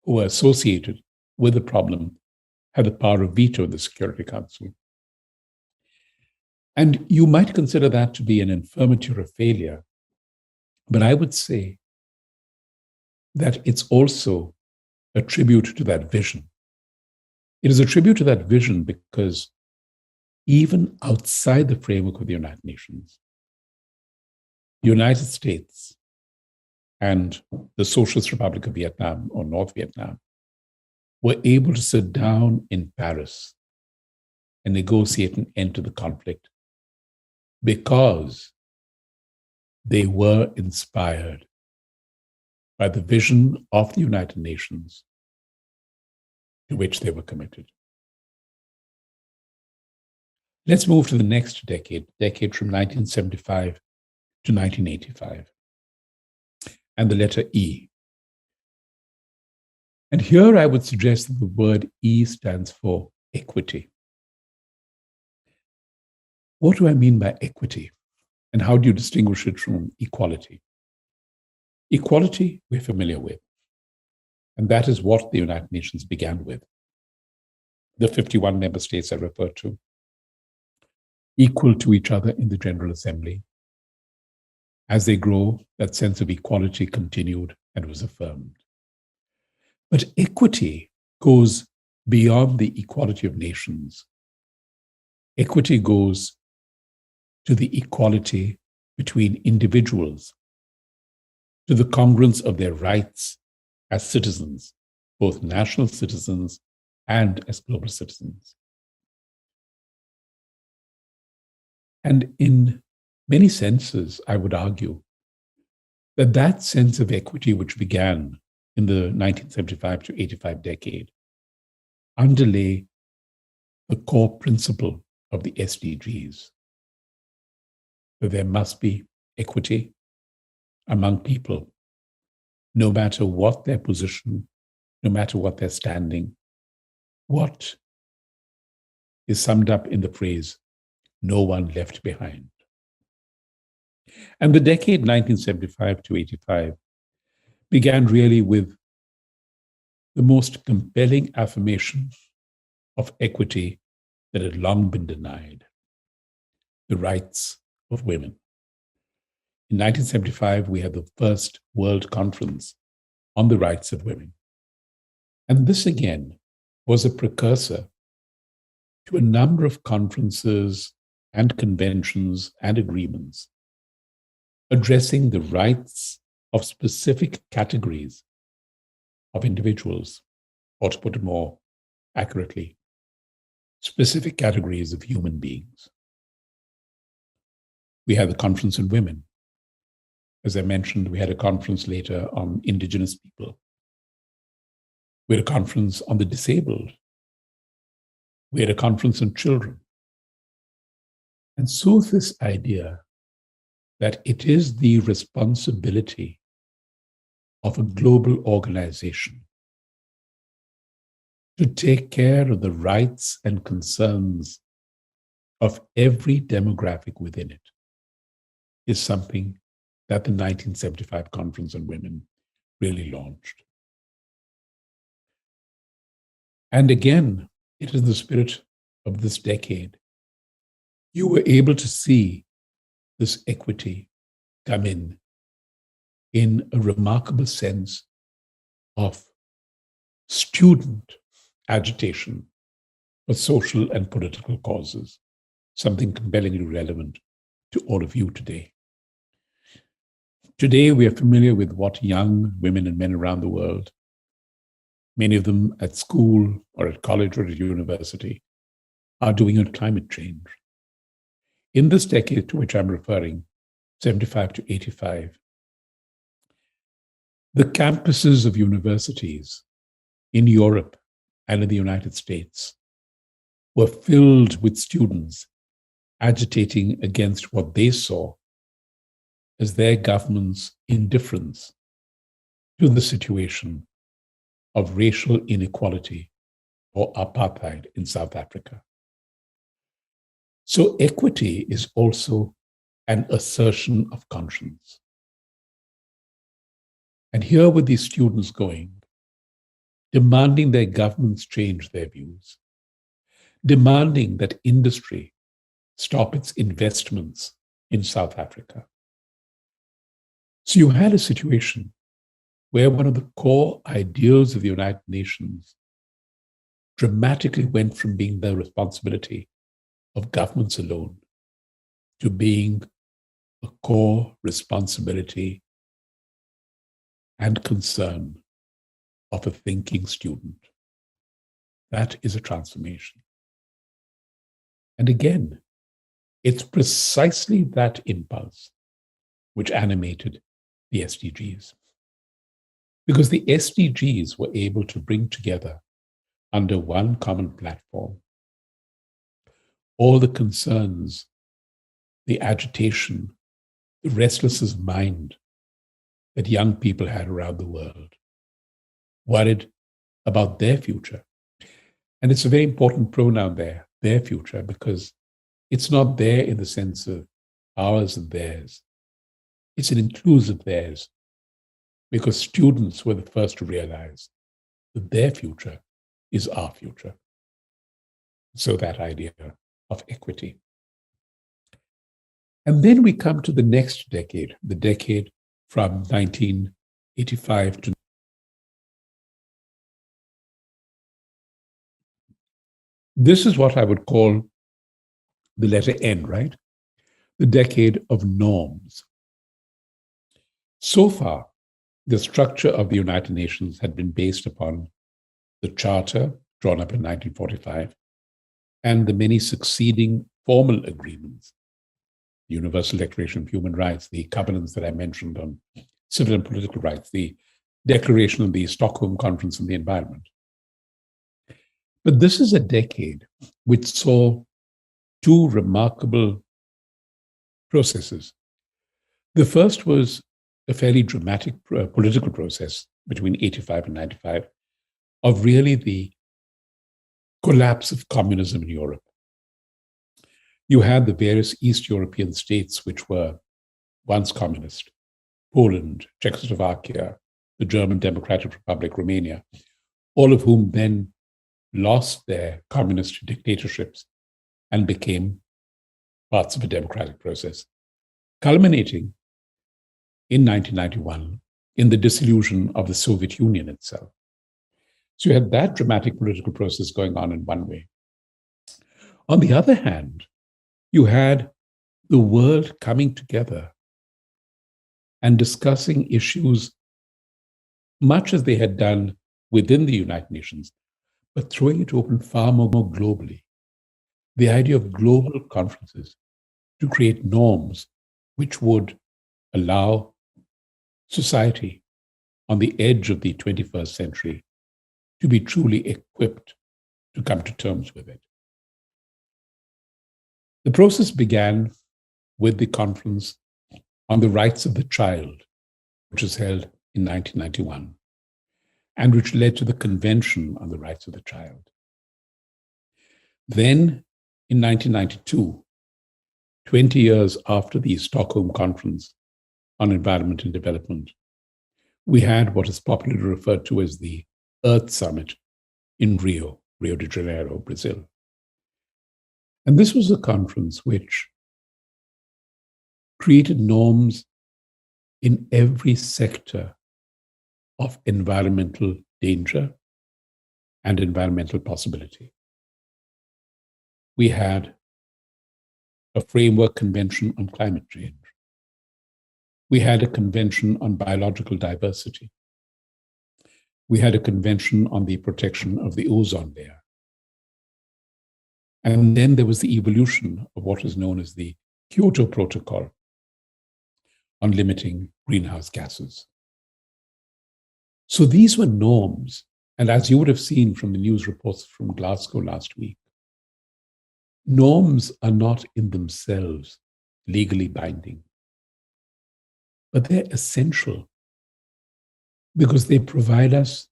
who were associated with the problem had the power of veto in the Security Council. And you might consider that to be an infirmity or a failure, but I would say that it's also a tribute to that vision. It is a tribute to that vision because even outside the framework of the United Nations, the United States and the Socialist Republic of Vietnam, or North Vietnam, were able to sit down in Paris and negotiate an end to the conflict because they were inspired by the vision of the United Nations to which they were committed. Let's move to the next decade from 1975 to 1985, and the letter E. And here I would suggest that the word E stands for equity. What do I mean by equity? And how do you distinguish it from equality? Equality, we're familiar with. And that is what the United Nations began with. The 51 member states I referred to, equal to each other in the General Assembly. As they grow, that sense of equality continued and was affirmed. But equity goes beyond the equality of nations. Equity goes to the equality between individuals, to the congruence of their rights as citizens, both national citizens and as global citizens. And in many senses, I would argue that that sense of equity which began in the 1975 to 85 decade underlay the core principle of the SDGs, that there must be equity among people, no matter what their position, no matter what their standing, what is summed up in the phrase, no one left behind. And the decade 1975 to 85 began really with the most compelling affirmation of equity that had long been denied, the rights of women. In 1975, we had the first World Conference on the rights of women. And this again was a precursor to a number of conferences and conventions and agreements addressing the rights of specific categories of individuals, or to put it more accurately, specific categories of human beings. We had the Conference on Women. As I mentioned, we had a conference later on Indigenous people. We had a conference on the disabled. We had a conference on children. And so this idea that it is the responsibility of a global organization to take care of the rights and concerns of every demographic within it is something that the 1975 Conference on Women really launched. And again, it is the spirit of this decade. You were able to see this equity come in a remarkable sense of student agitation for social and political causes, something compellingly relevant to all of you today. Today, we are familiar with what young women and men around the world, many of them at school or at college or at university, are doing on climate change. In this decade to which I'm referring, 75 to 85, the campuses of universities in Europe and in the United States were filled with students agitating against what they saw as their government's indifference to the situation of racial inequality or apartheid in South Africa. So equity is also an assertion of conscience. And here were these students going, demanding their governments change their views, demanding that industry stop its investments in South Africa. So you had a situation where one of the core ideals of the United Nations dramatically went from being the responsibility of governments alone to being a core responsibility and concern of a thinking student. That is a transformation. And again, It's precisely that impulse which animated the SDGs. Because the SDGs were able to bring together under one common platform all the concerns, the agitation, the restlessness of mind that young people had around the world, worried about their future. And it's a very important pronoun there, their future, because it's not there in the sense of ours and theirs. It's an inclusive theirs, because students were the first to realize that their future is our future. So that idea of equity. And then we come to the next decade, the decade from 1985 to this is what I would call the letter N, right? The decade of norms. So far, the structure of the United Nations had been based upon the Charter, drawn up in 1945, and the many succeeding formal agreements, the Universal Declaration of Human Rights, the covenants that I mentioned on civil and political rights, the declaration of the Stockholm Conference on the Environment. But this is a decade which saw two remarkable processes. The first was a fairly dramatic political process between 85 and 95 of really the collapse of communism in Europe. You had the various East European states which were once communist, Poland, Czechoslovakia, the German Democratic Republic, Romania, all of whom then lost their communist dictatorships and became parts of a democratic process, culminating in 1991 in the dissolution of the Soviet Union itself. So you had that dramatic political process going on in one way. On the other hand, you had the world coming together and discussing issues much as they had done within the United Nations, but throwing it open far more globally. The idea of global conferences to create norms which would allow society on the edge of the 21st century to be truly equipped to come to terms with it. The process began with the Conference on the Rights of the Child, which was held in 1991, and which led to the Convention on the Rights of the Child. Then, in 1992, 20 years after the Stockholm Conference on Environment and Development, we had what is popularly referred to as the Earth Summit in Rio de Janeiro, Brazil. And this was a conference which created norms in every sector of environmental danger and environmental possibility. We had a framework convention on climate change. We had a convention on biological diversity. We had a convention on the protection of the ozone layer. And then there was the evolution of what is known as the Kyoto Protocol on limiting greenhouse gases. So these were norms. And as you would have seen from the news reports from Glasgow last week, norms are not in themselves legally binding, but they're essential because they provide us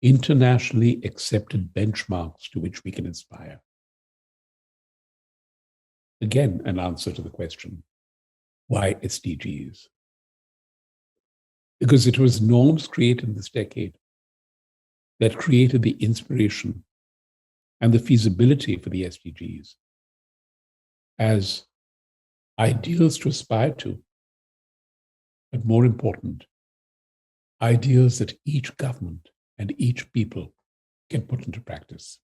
internationally accepted benchmarks to which we can aspire. Again, an answer to the question, why SDGs? Because it was norms created in this decade that created the inspiration and the feasibility for the SDGs as ideals to aspire to, but more important, ideals that each government and each people can put into practice.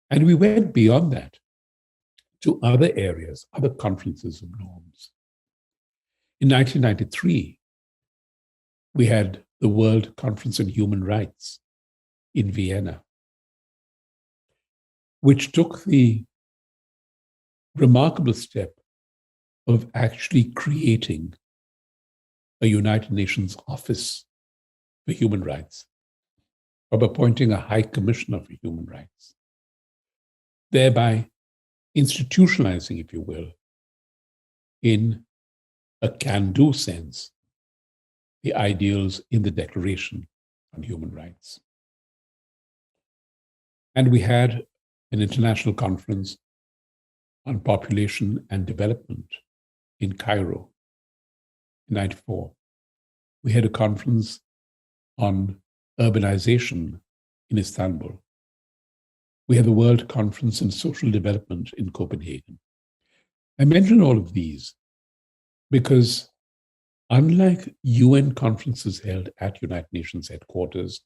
And we went beyond that to other areas, other conferences of norms. In 1993, we had the World Conference on Human Rights in Vienna, which took the remarkable step of actually creating a United Nations Office for Human Rights, of appointing a High Commissioner for Human Rights, thereby institutionalizing, if you will, in a can-do sense, the ideals in the Declaration on Human Rights. And we had an international conference on population and development in Cairo in 1994. We had a conference on urbanization in Istanbul. We had the World Conference on Social Development in Copenhagen. I mention all of these because unlike UN conferences held at United Nations headquarters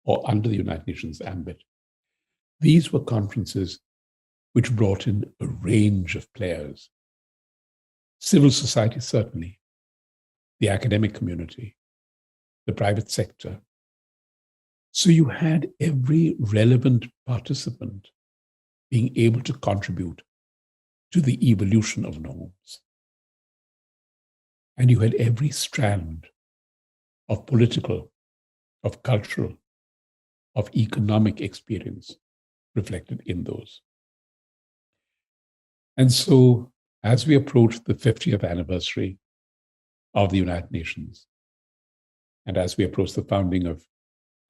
or under the United Nations ambit, these were conferences which brought in a range of players. Civil society, certainly, the academic community, the private sector. So you had every relevant participant being able to contribute to the evolution of norms. And you had every strand of political, of cultural, of economic experience reflected in those. And so, as we approach the 50th anniversary of the United Nations, and as we approach the founding of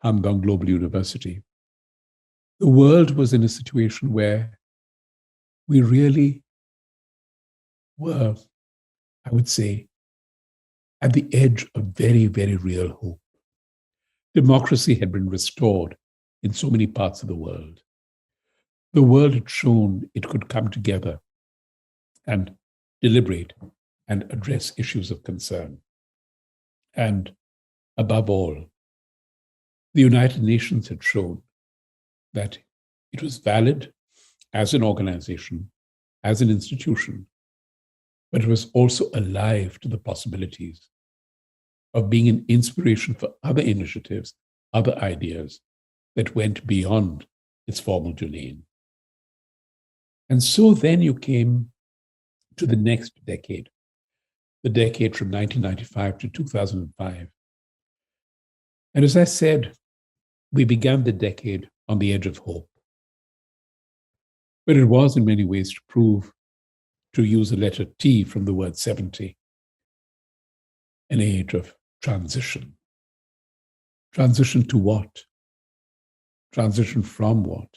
H.U.M.A.N Global University, the world was in a situation where we really were, I would say, at the edge of very, very real hope. Democracy had been restored in so many parts of the world. The world had shown it could come together and deliberate and address issues of concern. And above all, the United Nations had shown that it was valid as an organization, as an institution, but it was also alive to the possibilities of being an inspiration for other initiatives, other ideas that went beyond its formal domain. And so then you came to the next decade, the decade from 1995 to 2005. And as I said, we began the decade on the edge of hope. But it was in many ways to prove, to use a letter T from the word 70, an age of transition. Transition to what? Transition from what?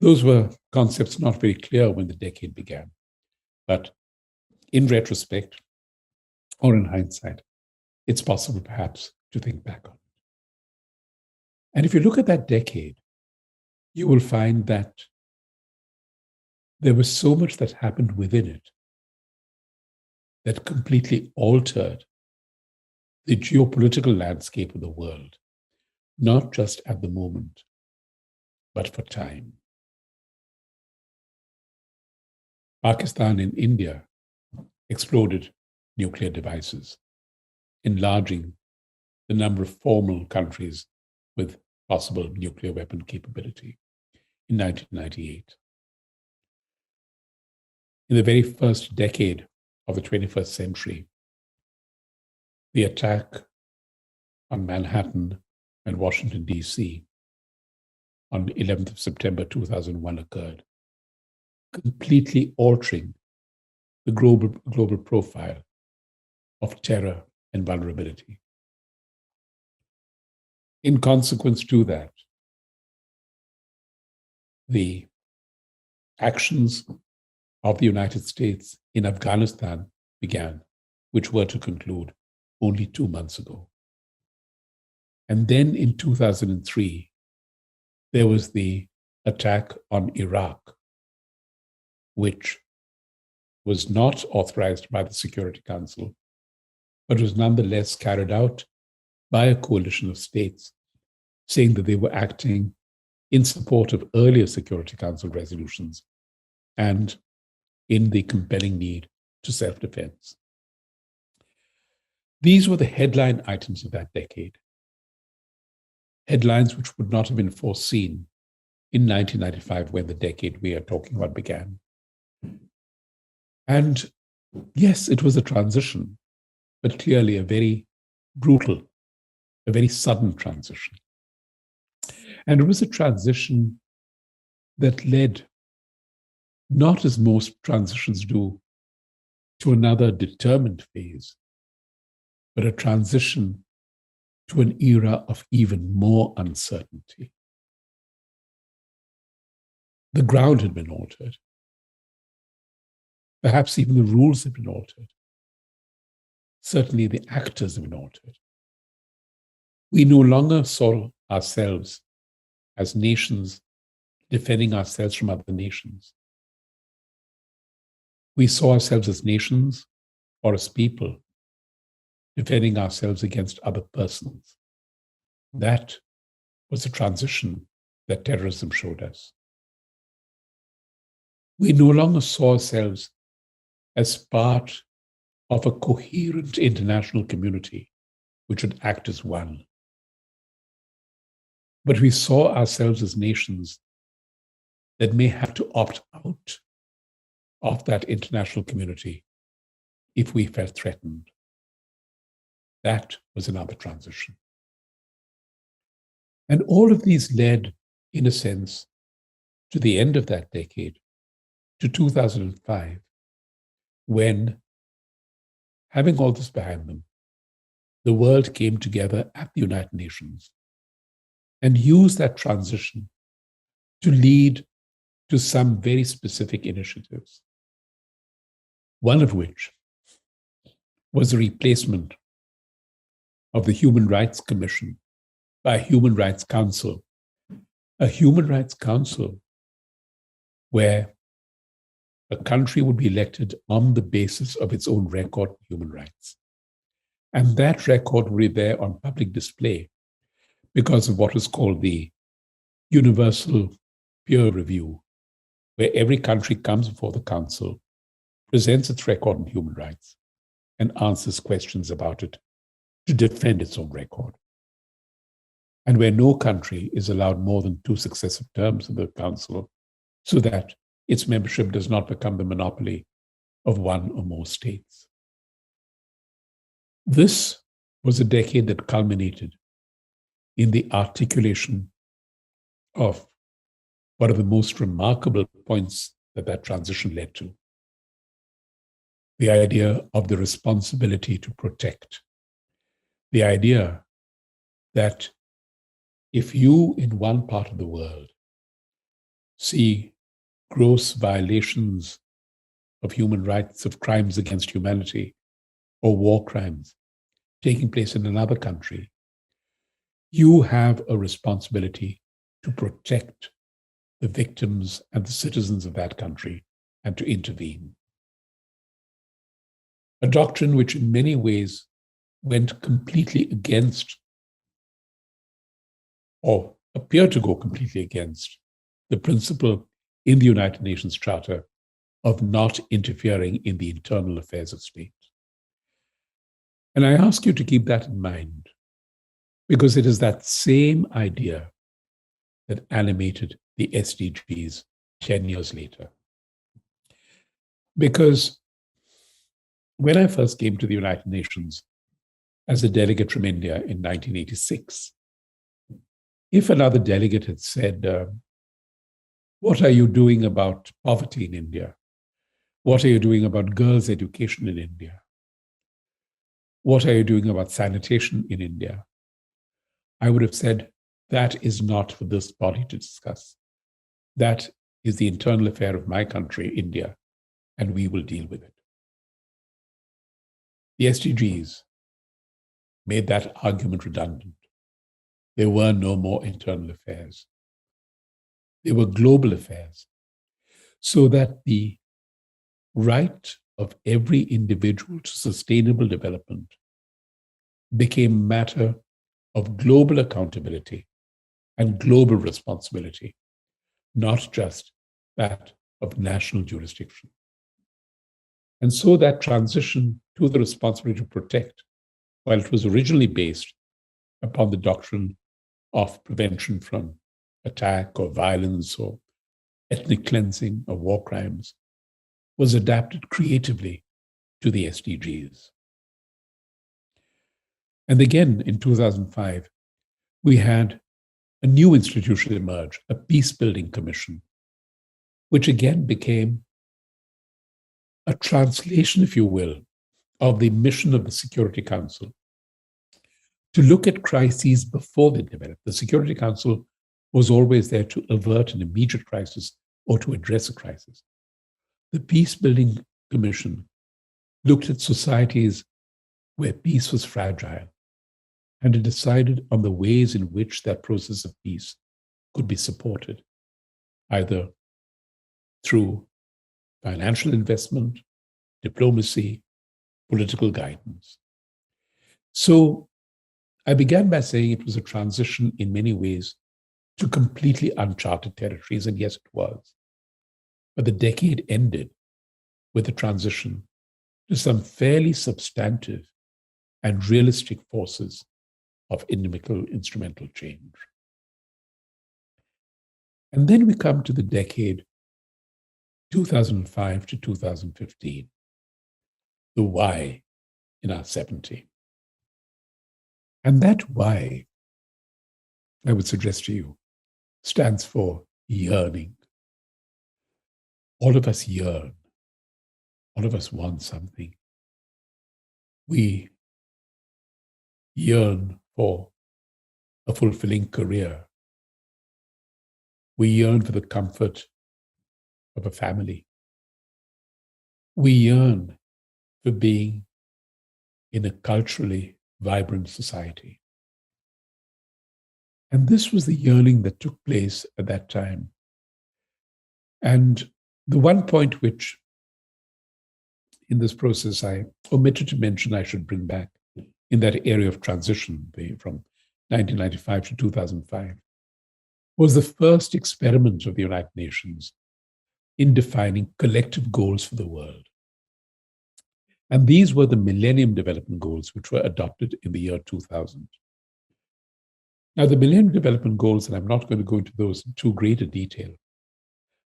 Those were concepts not very clear when the decade began. But in retrospect, or in hindsight, it's possible perhaps to think back on it. And if you look at that decade, you will find that there was so much that happened within it that completely altered the geopolitical landscape of the world, not just at the moment, but for time. Pakistan and India exploded nuclear devices, enlarging the number of formal countries with possible nuclear weapon capability in 1998. In the very first decade of the 21st century, the attack on Manhattan and Washington, D.C. on the 11th of September 2001 occurred, completely altering the global profile of terror and vulnerability. In consequence to that, the actions of the United States in Afghanistan began, which were to conclude only 2 months ago. And then in 2003, there was the attack on Iraq, which was not authorized by the Security Council, but was nonetheless carried out by a coalition of states, saying that they were acting in support of earlier Security Council resolutions and in the compelling need to self-defense. These were the headline items of that decade, headlines which would not have been foreseen in 1995 when the decade we are talking about began. And yes, it was a transition, but clearly a very brutal, a very sudden transition. And it was a transition that led, not as most transitions do, to another determined phase, but a transition to an era of even more uncertainty. The ground had been altered. Perhaps even the rules had been altered. Certainly the actors have been altered. We no longer saw ourselves as nations defending ourselves from other nations. We saw ourselves as nations or as people defending ourselves against other persons. That was the transition that terrorism showed us. We no longer saw ourselves as part of a coherent international community which would act as one. But we saw ourselves as nations that may have to opt out of that international community if we felt threatened. That was another transition. And all of these led, in a sense, to the end of that decade, to 2005, when, having all this behind them, the world came together at the United Nations and used that transition to lead to some very specific initiatives. One of which was the replacement of the Human Rights Commission by a Human Rights Council, a Human Rights Council where a country would be elected on the basis of its own record of human rights. And that record would be there on public display because of what was called the Universal Peer Review, where every country comes before the Council, presents its record on human rights, and answers questions about it to defend its own record. And where no country is allowed more than 2 successive terms of the Council, so that its membership does not become the monopoly of one or more states. This was a decade that culminated in the articulation of one of the most remarkable points that transition led to. The idea of the responsibility to protect. The idea that if you in one part of the world see gross violations of human rights, of crimes against humanity, or war crimes taking place in another country, you have a responsibility to protect the victims and the citizens of that country and to intervene. A doctrine which in many ways went completely against, or appeared to go completely against, the principle in the United Nations Charter of not interfering in the internal affairs of states. And I ask you to keep that in mind, because it is that same idea that animated the SDGs 10 years later. Because when I first came to the United Nations as a delegate from India in 1986, if another delegate had said, what are you doing about poverty in India? What are you doing about girls' education in India? What are you doing about sanitation in India? I would have said, that is not for this body to discuss. That is the internal affair of my country, India, and we will deal with it. The SDGs made that argument redundant. There were no more internal affairs. They were global affairs, so that the right of every individual to sustainable development became matter of global accountability and global responsibility, not just that of national jurisdiction. And so that transition to the responsibility to protect, while it was originally based upon the doctrine of prevention from attack or violence or ethnic cleansing or war crimes, was adapted creatively to the SDGs. And again, in 2005, we had a new institution emerge, a peace-building commission, which again became a translation, if you will, of the mission of the Security Council to look at crises before they develop. The Security Council was always there to avert an immediate crisis or to address a crisis. The Peace-Building Commission looked at societies where peace was fragile, and it decided on the ways in which that process of peace could be supported, either through financial investment, diplomacy, political guidance. So I began by saying it was a transition in many ways to completely uncharted territories, and yes, it was. But the decade ended with a transition to some fairly substantive and realistic forces of inimical instrumental change. And then we come to the decade 2005 to 2015, the Y in our 70. And that Y, I would suggest to you, stands for yearning. All of us yearn. All of us want something. We yearn for a fulfilling career. We yearn for the comfort of a family. We yearn for being in a culturally vibrant society. And this was the yearning that took place at that time. And the one point which in this process I omitted to mention I should bring back in that area of transition from 1995 to 2005 was the first experiment of the United Nations in defining collective goals for the world. And these were the Millennium Development Goals, which were adopted in the year 2000. Now, the Millennium Development Goals, and I'm not going to go into those in too great a detail,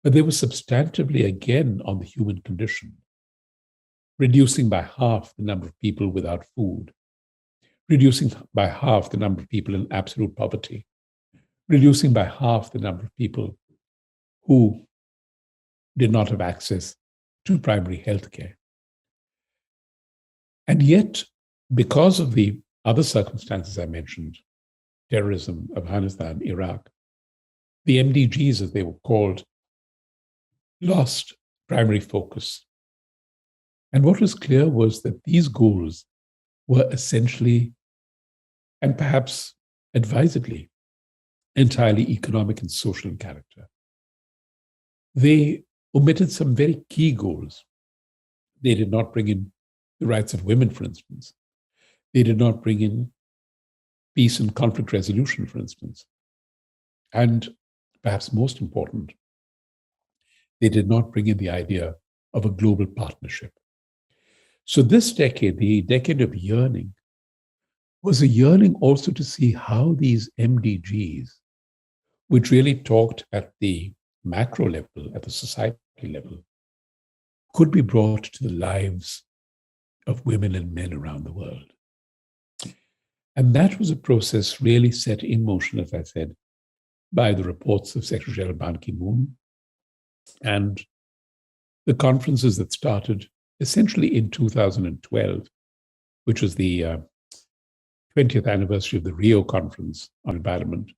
but they were substantively again on the human condition, reducing by half the number of people without food, reducing by half the number of people in absolute poverty, reducing by half the number of people who did not have access to primary health care. And yet, because of the other circumstances I mentioned, terrorism, Afghanistan, Iraq, the MDGs, as they were called, lost primary focus. And what was clear was that these goals were essentially, and perhaps advisedly, entirely economic and social in character. They omitted some very key goals. They did not bring in the rights of women, for instance. They did not bring in peace and conflict resolution, for instance. And perhaps most important, they did not bring in the idea of a global partnership. So this decade, the decade of yearning, was a yearning also to see how these MDGs, which really talked at the macro level, at the society level, could be brought to the lives of women and men around the world. And that was a process really set in motion, as I said, by the reports of Secretary General Ban Ki-moon and the conferences that started essentially in 2012, which was the 20th anniversary of the Rio Conference on Environment,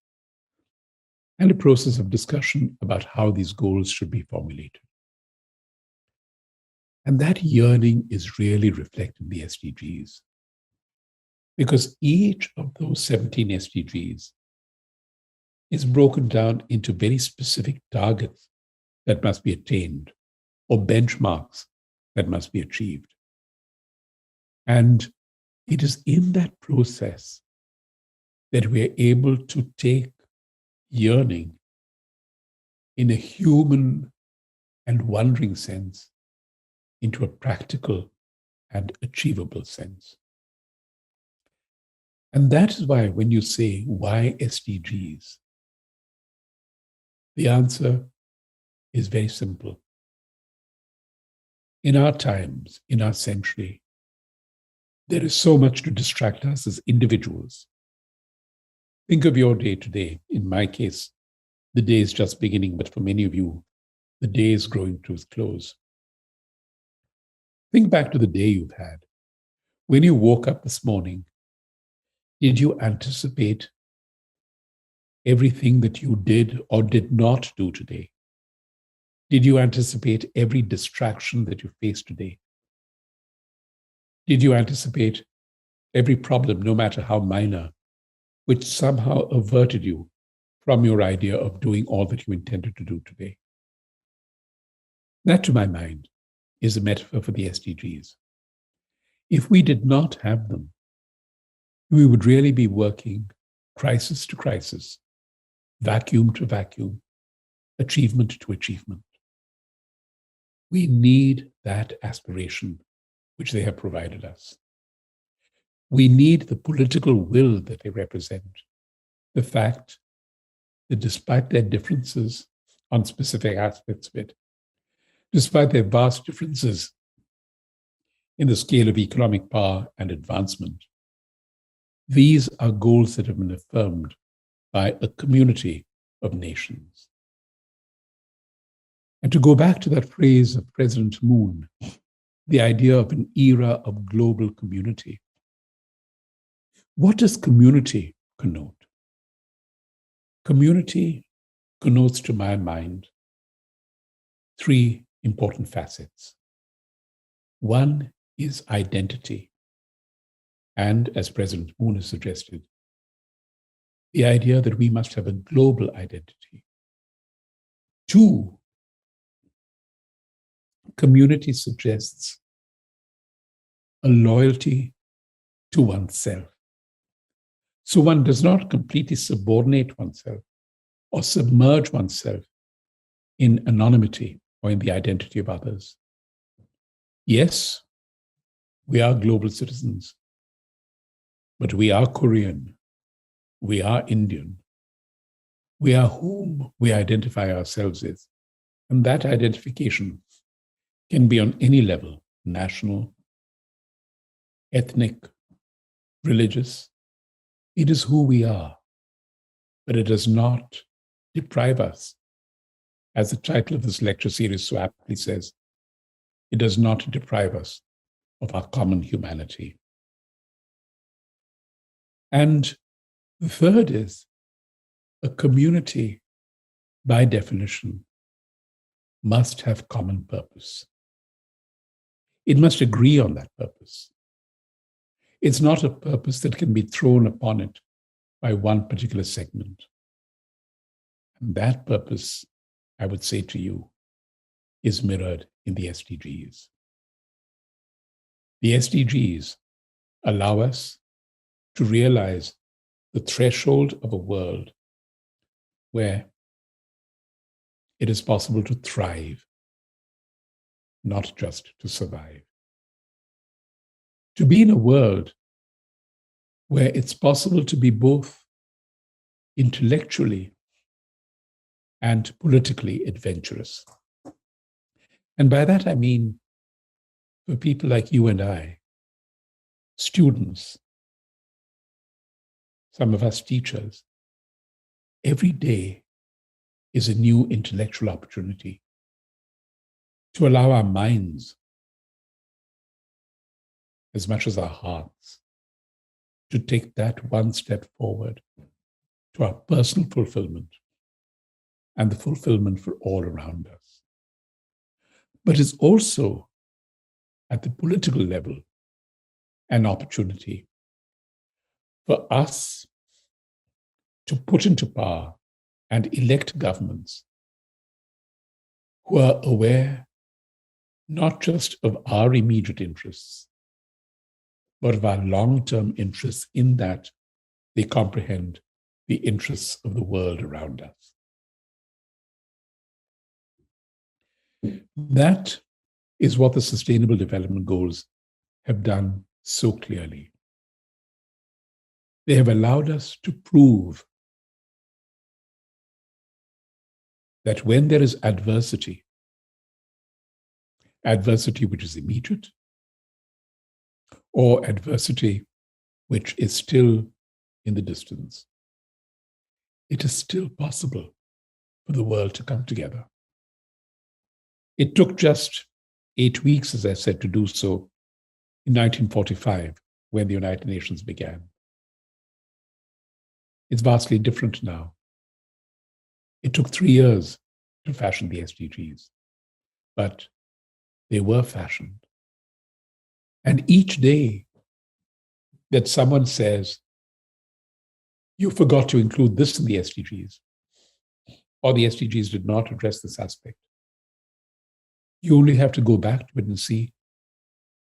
and a process of discussion about how these goals should be formulated. And that yearning is really reflected in the SDGs, because each of those 17 SDGs is broken down into very specific targets that must be attained or benchmarks that must be achieved. And it is in that process that we are able to take yearning in a human and wondering sense into a practical and achievable sense. And that is why when you say, why SDGs? The answer is very simple. In our times, in our century, there is so much to distract us as individuals. Think of your day today. In my case, the day is just beginning, but for many of you, the day is growing to its close. Think back to the day you've had. When you woke up this morning, did you anticipate everything that you did or did not do today? Did you anticipate every distraction that you face today? Did you anticipate every problem, no matter how minor, which somehow averted you from your idea of doing all that you intended to do today? That, to my mind, is a metaphor for the SDGs. If we did not have them, we would really be working crisis to crisis, vacuum to vacuum, achievement to achievement. We need that aspiration which they have provided us. We need the political will that they represent, the fact that despite their differences on specific aspects of it, despite their vast differences in the scale of economic power and advancement, these are goals that have been affirmed by a community of nations. And to go back to that phrase of President Moon, the idea of an era of global community. What does community connote? Community connotes, to my mind, three important facets. One is identity. And as President Moon has suggested, the idea that we must have a global identity. Two, community suggests a loyalty to oneself. So one does not completely subordinate oneself or submerge oneself in anonymity or in the identity of others. Yes, we are global citizens, but we are Korean, we are Indian, we are whom we identify ourselves as. And that identification can be on any level, national, ethnic, religious. It is who we are, but it does not deprive us. As the title of this lecture series so aptly says, it does not deprive us of our common humanity. And the third is a community, by definition, must have common purpose. It must agree on that purpose. It's not a purpose that can be thrown upon it by one particular segment. And that purpose, I would say to you, is mirrored in the SDGs. The SDGs allow us to realize the threshold of a world where it is possible to thrive, not just to survive. To be in a world where it's possible to be both intellectually and politically adventurous. And by that I mean, for people like you and I, students, some of us teachers, every day is a new intellectual opportunity to allow our minds, as much as our hearts, to take that one step forward to our personal fulfillment and the fulfillment for all around us. But it's also, at the political level, an opportunity for us to put into power and elect governments who are aware not just of our immediate interests, but of our long-term interests, in that they comprehend the interests of the world around us. That is what the Sustainable Development Goals have done so clearly. They have allowed us to prove that when there is adversity, adversity which is immediate, or adversity which is still in the distance. It is still possible for the world to come together. It took just 8 weeks, as I said, to do so in 1945, when the United Nations began. It's vastly different now. It took 3 years to fashion the SDGs, but they were fashioned. And each day that someone says, you forgot to include this in the SDGs, or the SDGs did not address this aspect, you only have to go back to it and see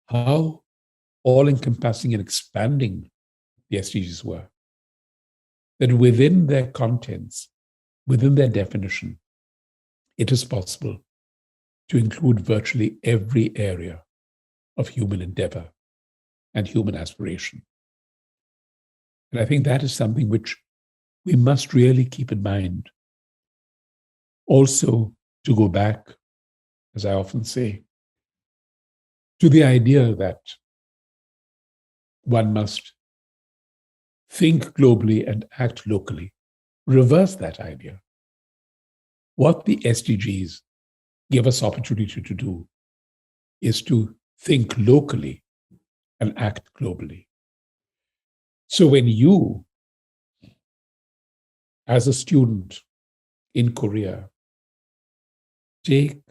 how all-encompassing and expanding the SDGs were. That within their contents, within their definition, it is possible to include virtually every area of human endeavor and human aspiration. And I think that is something which we must really keep in mind. Also, to go back, as I often say, to the idea that one must think globally and act locally. Reverse that idea. What the SDGs give us opportunity to do is to think locally and act globally. So when you, as a student in Korea, take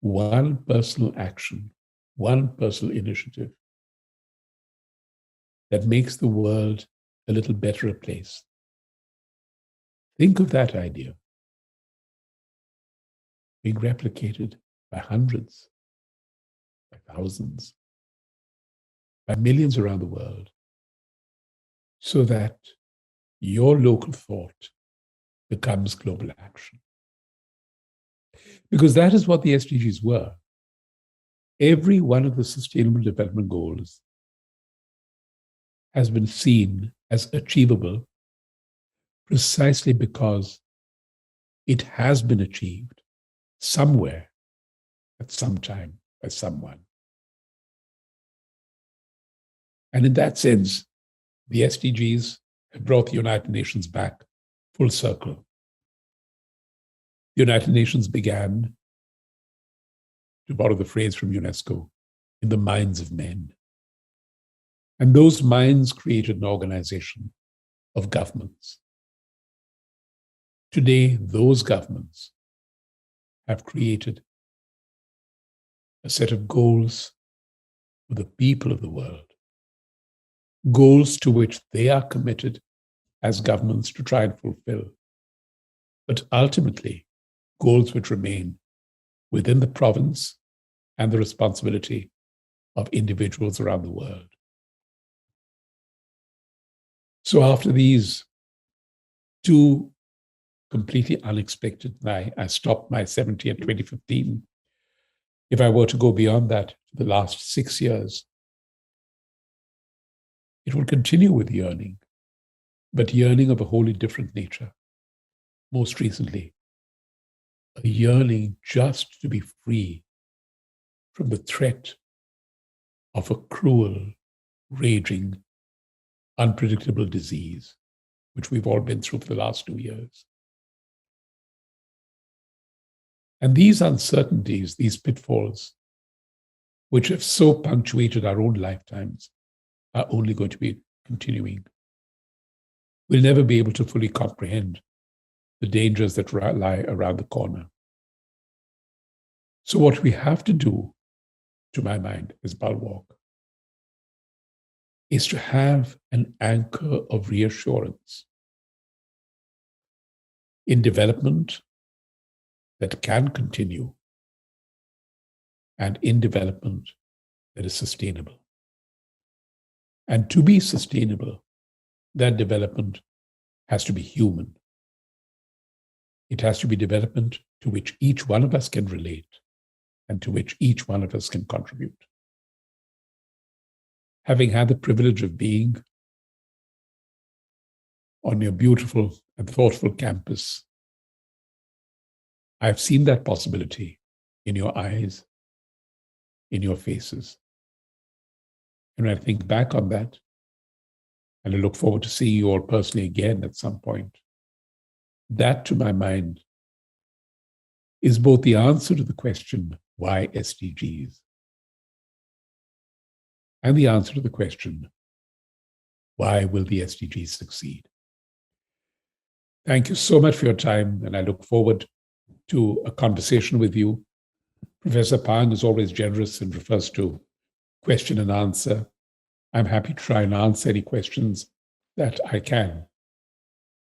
one personal action, one personal initiative that makes the world a little better a place, think of that idea being replicated by hundreds, by thousands, by millions around the world, so that your local thought becomes global action. Because that is what the SDGs were. Every one of the Sustainable Development Goals has been seen as achievable precisely because it has been achieved somewhere at some time by someone. And in that sense, the SDGs have brought the United Nations back full circle. The United Nations began, to borrow the phrase from UNESCO, in the minds of men. And those minds created an organization of governments. Today, those governments have created a set of goals for the people of the world, goals to which they are committed as governments to try and fulfill, but ultimately goals which remain within the province and the responsibility of individuals around the world. So after these two completely unexpected, I stopped my 70 in 2015. If I were to go beyond that to the last 6 years, it will continue with yearning, but yearning of a wholly different nature. Most recently, a yearning just to be free from the threat of a cruel, raging, unpredictable disease, which we've all been through for the last 2 years. And these uncertainties, these pitfalls, which have so punctuated our own lifetimes, are only going to be continuing. We'll never be able to fully comprehend the dangers that lie around the corner. So what we have to do, to my mind, as Bulwark, is to have an anchor of reassurance in development that can continue and in development that is sustainable. And to be sustainable, that development has to be human. It has to be development to which each one of us can relate and to which each one of us can contribute. Having had the privilege of being on your beautiful and thoughtful campus, I've seen that possibility in your eyes in your faces. And when I think back on that, and I look forward to seeing you all personally again at some point, that, to my mind, is both the answer to the question, why SDGs? And the answer to the question, why will the SDGs succeed? Thank you so much for your time, and I look forward to a conversation with you. Professor Pang is always generous and refers to question and answer. I'm happy to try and answer any questions that I can,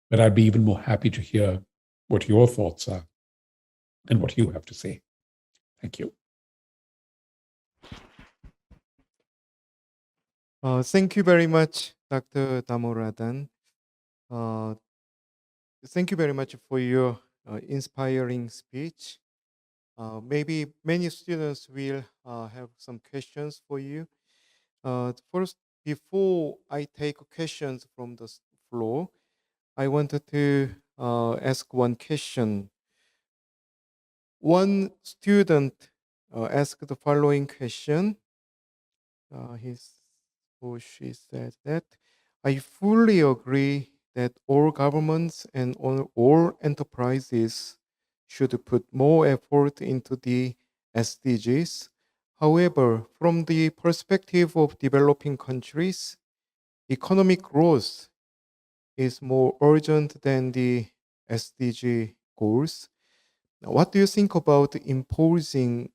but I'd be even more happy to hear what your thoughts are and what you have to say. Thank you. Thank you very much, Dr. Damoradan. Thank you very much for your inspiring speech. Maybe many students will have some questions for you. First, before I take questions from the floor, I wanted to ask one question. One student asked the following question. His or she said that I fully agree that all governments and all enterprises should put more effort into the SDGs. However, from the perspective of developing countries, economic growth is more urgent than the SDG goals. Now, what do you think about imposing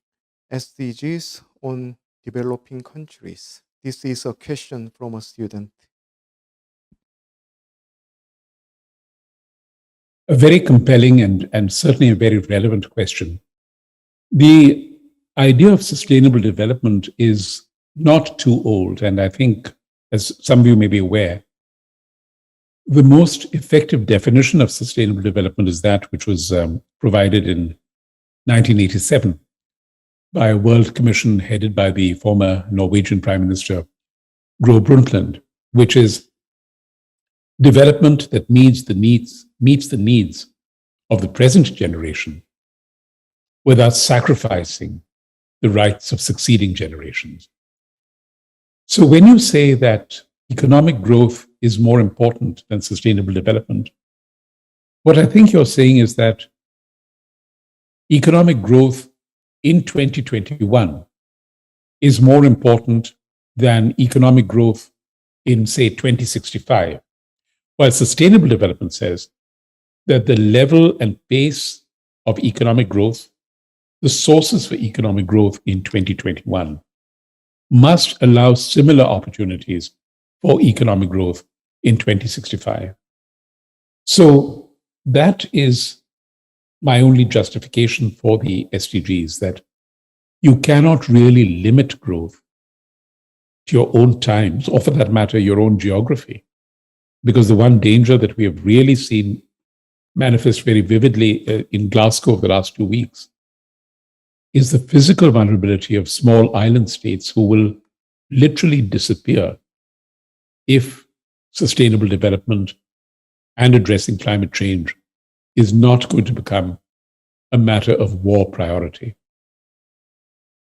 SDGs on developing countries? This is a question from a student. A very compelling and certainly a very relevant question. The idea of sustainable development is not too old, and I think, as some of you may be aware, the most effective definition of sustainable development is that which was provided in 1987 by a World Commission headed by the former Norwegian Prime Minister, Gro Brundtland, which is development that meets the needs of the present generation without sacrificing the rights of succeeding generations. So when you say that economic growth is more important than sustainable development, what I think you're saying is that economic growth in 2021 is more important than economic growth in, say, 2065, while sustainable development says that the level and pace of economic growth, the sources for economic growth in 2021, must allow similar opportunities for economic growth in 2065. So that is my only justification for the SDGs, that you cannot really limit growth to your own times, or for that matter, your own geography. Because the one danger that we have really seen manifest very vividly in Glasgow over the last 2 weeks is the physical vulnerability of small island states who will literally disappear if sustainable development and addressing climate change is not going to become a matter of war priority.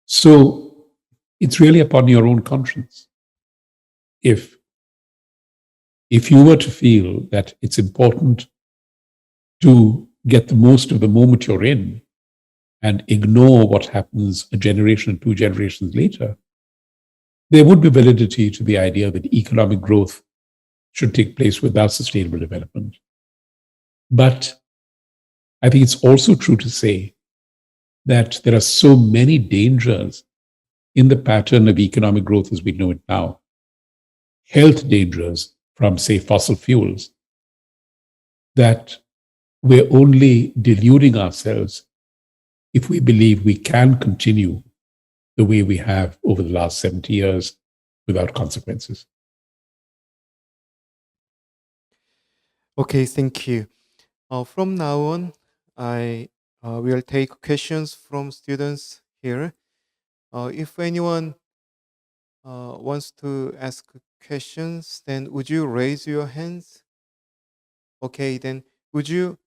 So it's really upon your own conscience. If you were to feel that it's important to get the most of the moment you're in and ignore what happens a generation and 2 generations later, there would be validity to the idea that economic growth should take place without sustainable development. But I think it's also true to say that there are so many dangers in the pattern of economic growth as we know it now. Health dangers from, say, fossil fuels, that we're only deluding ourselves if we believe we can continue the way we have over the last 70 years without consequences. Okay, thank you. From now on, I will take questions from students here. If anyone wants to ask questions, then would you raise your hands? Okay, then would you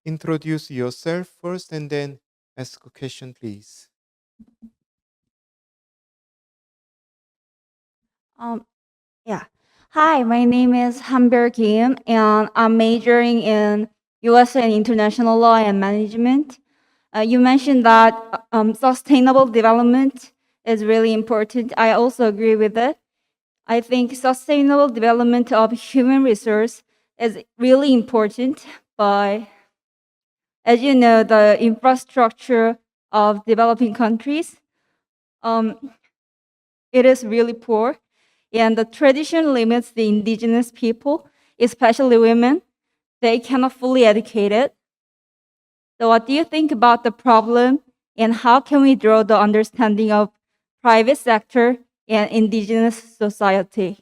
introduce yourself first and then ask a question, please? Um, yeah. Hi, my name is Hanber Kim, and I'm majoring in U.S. and International Law and Management. You mentioned that sustainable development is really important. I also agree with it. I think sustainable development of human resource is really important, but as you know, the infrastructure of developing countries, um, it is really poor, and the tradition limits the indigenous people, especially women. They cannot fully educate it. So what do you think about the problem, and how can we draw the understanding of private sector and indigenous society?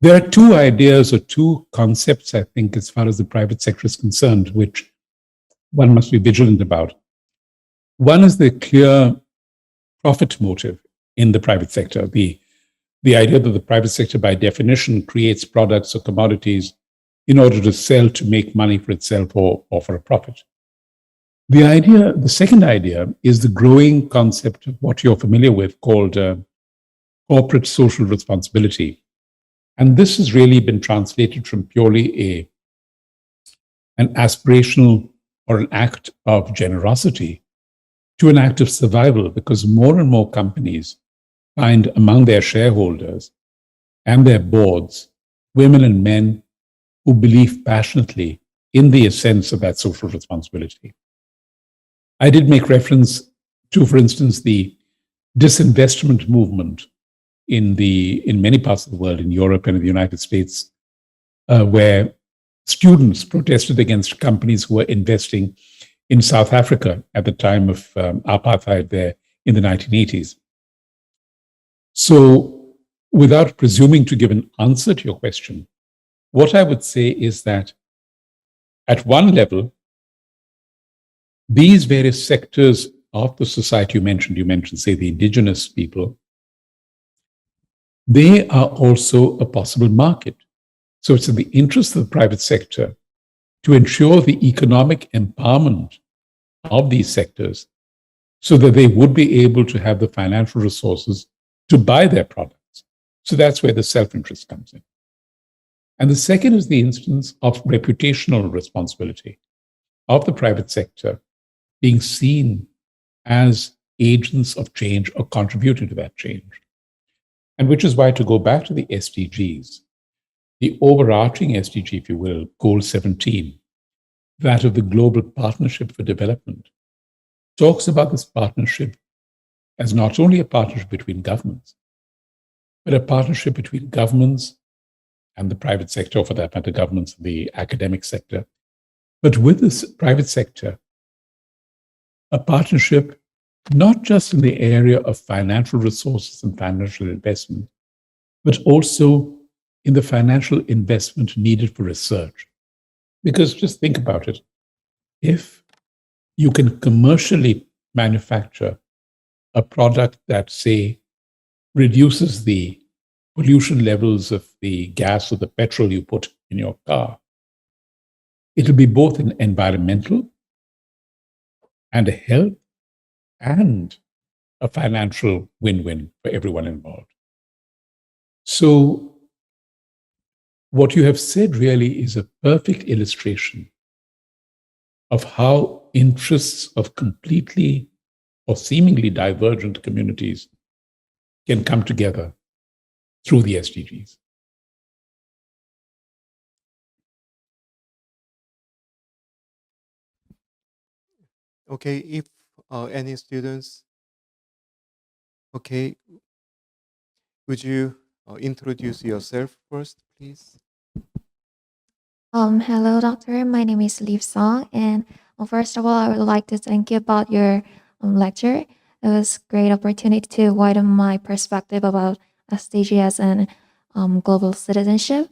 There are two ideas or two concepts, I think, as far as the private sector is concerned, which one must be vigilant about. One is the clear profit motive in the private sector, the idea that the private sector, by definition, creates products or commodities in order to sell to make money for itself or for a profit. The second idea is the growing concept of what you're familiar with called corporate social responsibility. And this has really been translated from purely an aspirational or an act of generosity to an act of survival, because more and more companies find among their shareholders and their boards women and men who believe passionately in the essence of that social responsibility. I did make reference to, for instance, the disinvestment movement in many parts of the world, in Europe and in the United States, where students protested against companies who were investing in South Africa at the time of apartheid there in the 1980s. So, without presuming to give an answer to your question, what I would say is that at one level, these various sectors of the society you mentioned, say, the indigenous people, they are also a possible market. So it's in the interest of the private sector to ensure the economic empowerment of these sectors so that they would be able to have the financial resources to buy their products. So that's where the self-interest comes in. And the second is the instance of reputational responsibility of the private sector being seen as agents of change or contributing to that change. And which is why, to go back to the SDGs, the overarching SDG, if you will, Goal 17, that of the Global Partnership for Development, talks about this partnership as not only a partnership between governments, but a partnership between governments and the private sector, or for that matter, governments and the academic sector. But with this private sector, a partnership not just in the area of financial resources and financial investment, but also in the financial investment needed for research. Because just think about it. If you can commercially manufacture a product that, say, reduces the pollution levels of the gas or the petrol you put in your car, it'll be both an environmental and a health and a financial win-win for everyone involved. So what you have said really is a perfect illustration of how interests of completely or seemingly divergent communities can come together through the SDGs. Okay, if any students, okay, would you introduce yourself first, please? Hello, doctor. My name is Liv Song, and first of all, I would like to thank you about your lecture. It was a great opportunity to widen my perspective about SDGs and global citizenship.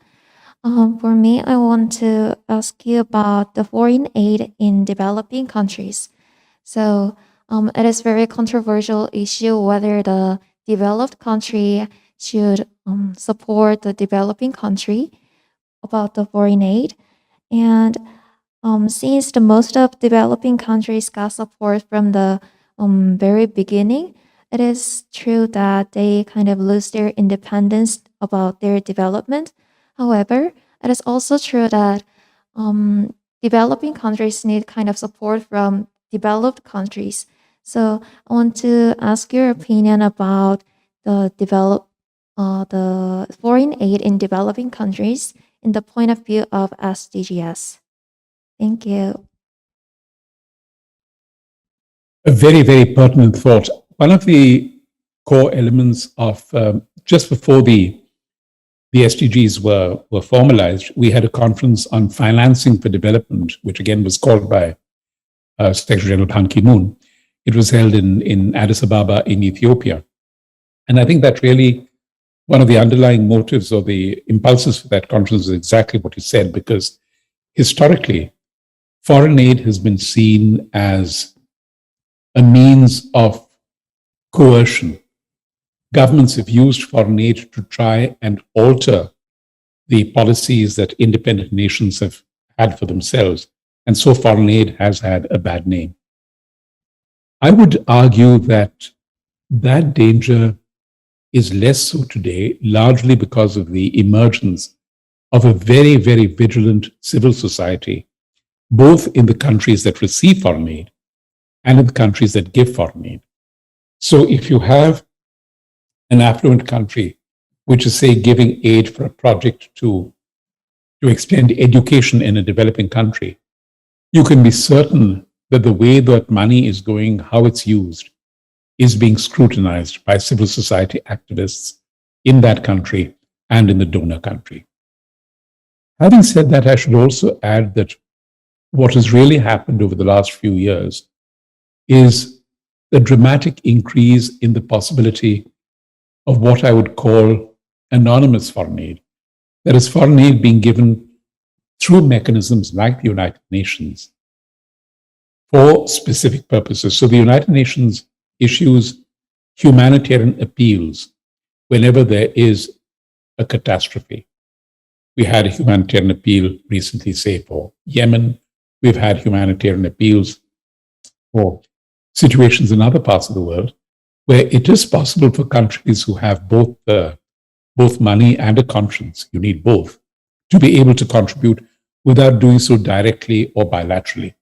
For me, I want to ask you about the foreign aid in developing countries. So, it is very controversial issue whether the developed country should support the developing country about the foreign aid. And since the most of developing countries got support from the very beginning, it is true that they kind of lose their independence about their development. However, it is also true that developing countries need kind of support from developed countries. So I want to ask your opinion about the foreign aid in developing countries in the point of view of SDGs. Thank you. A very, very pertinent thought. One of the core elements of just before the SDGs were formalized, we had a conference on financing for development, which again was called by Secretary General Ban Ki-moon. It was held in Addis Ababa in Ethiopia. And I think that really one of the underlying motives or the impulses for that conference is exactly what you said, because historically, foreign aid has been seen as a means of coercion. Governments have used foreign aid to try and alter the policies that independent nations have had for themselves. And so foreign aid has had a bad name. I would argue that that danger is less so today, largely because of the emergence of a very, very vigilant civil society, both in the countries that receive foreign aid and in the countries that give foreign aid. So if you have an affluent country, which is, say, giving aid for a project to extend education in a developing country, you can be certain that the way that money is going, how it's used, is being scrutinized by civil society activists in that country and in the donor country. Having said that, I should also add that what has really happened over the last few years is the dramatic increase in the possibility of what I would call anonymous foreign aid. That is, foreign aid being given through mechanisms like the United Nations for specific purposes. So the United Nations issues humanitarian appeals whenever there is a catastrophe. We had a humanitarian appeal recently, say, for Yemen. We've had humanitarian appeals for situations in other parts of the world where it is possible for countries who have both money and a conscience, you need both, to be able to contribute without doing so directly or bilaterally.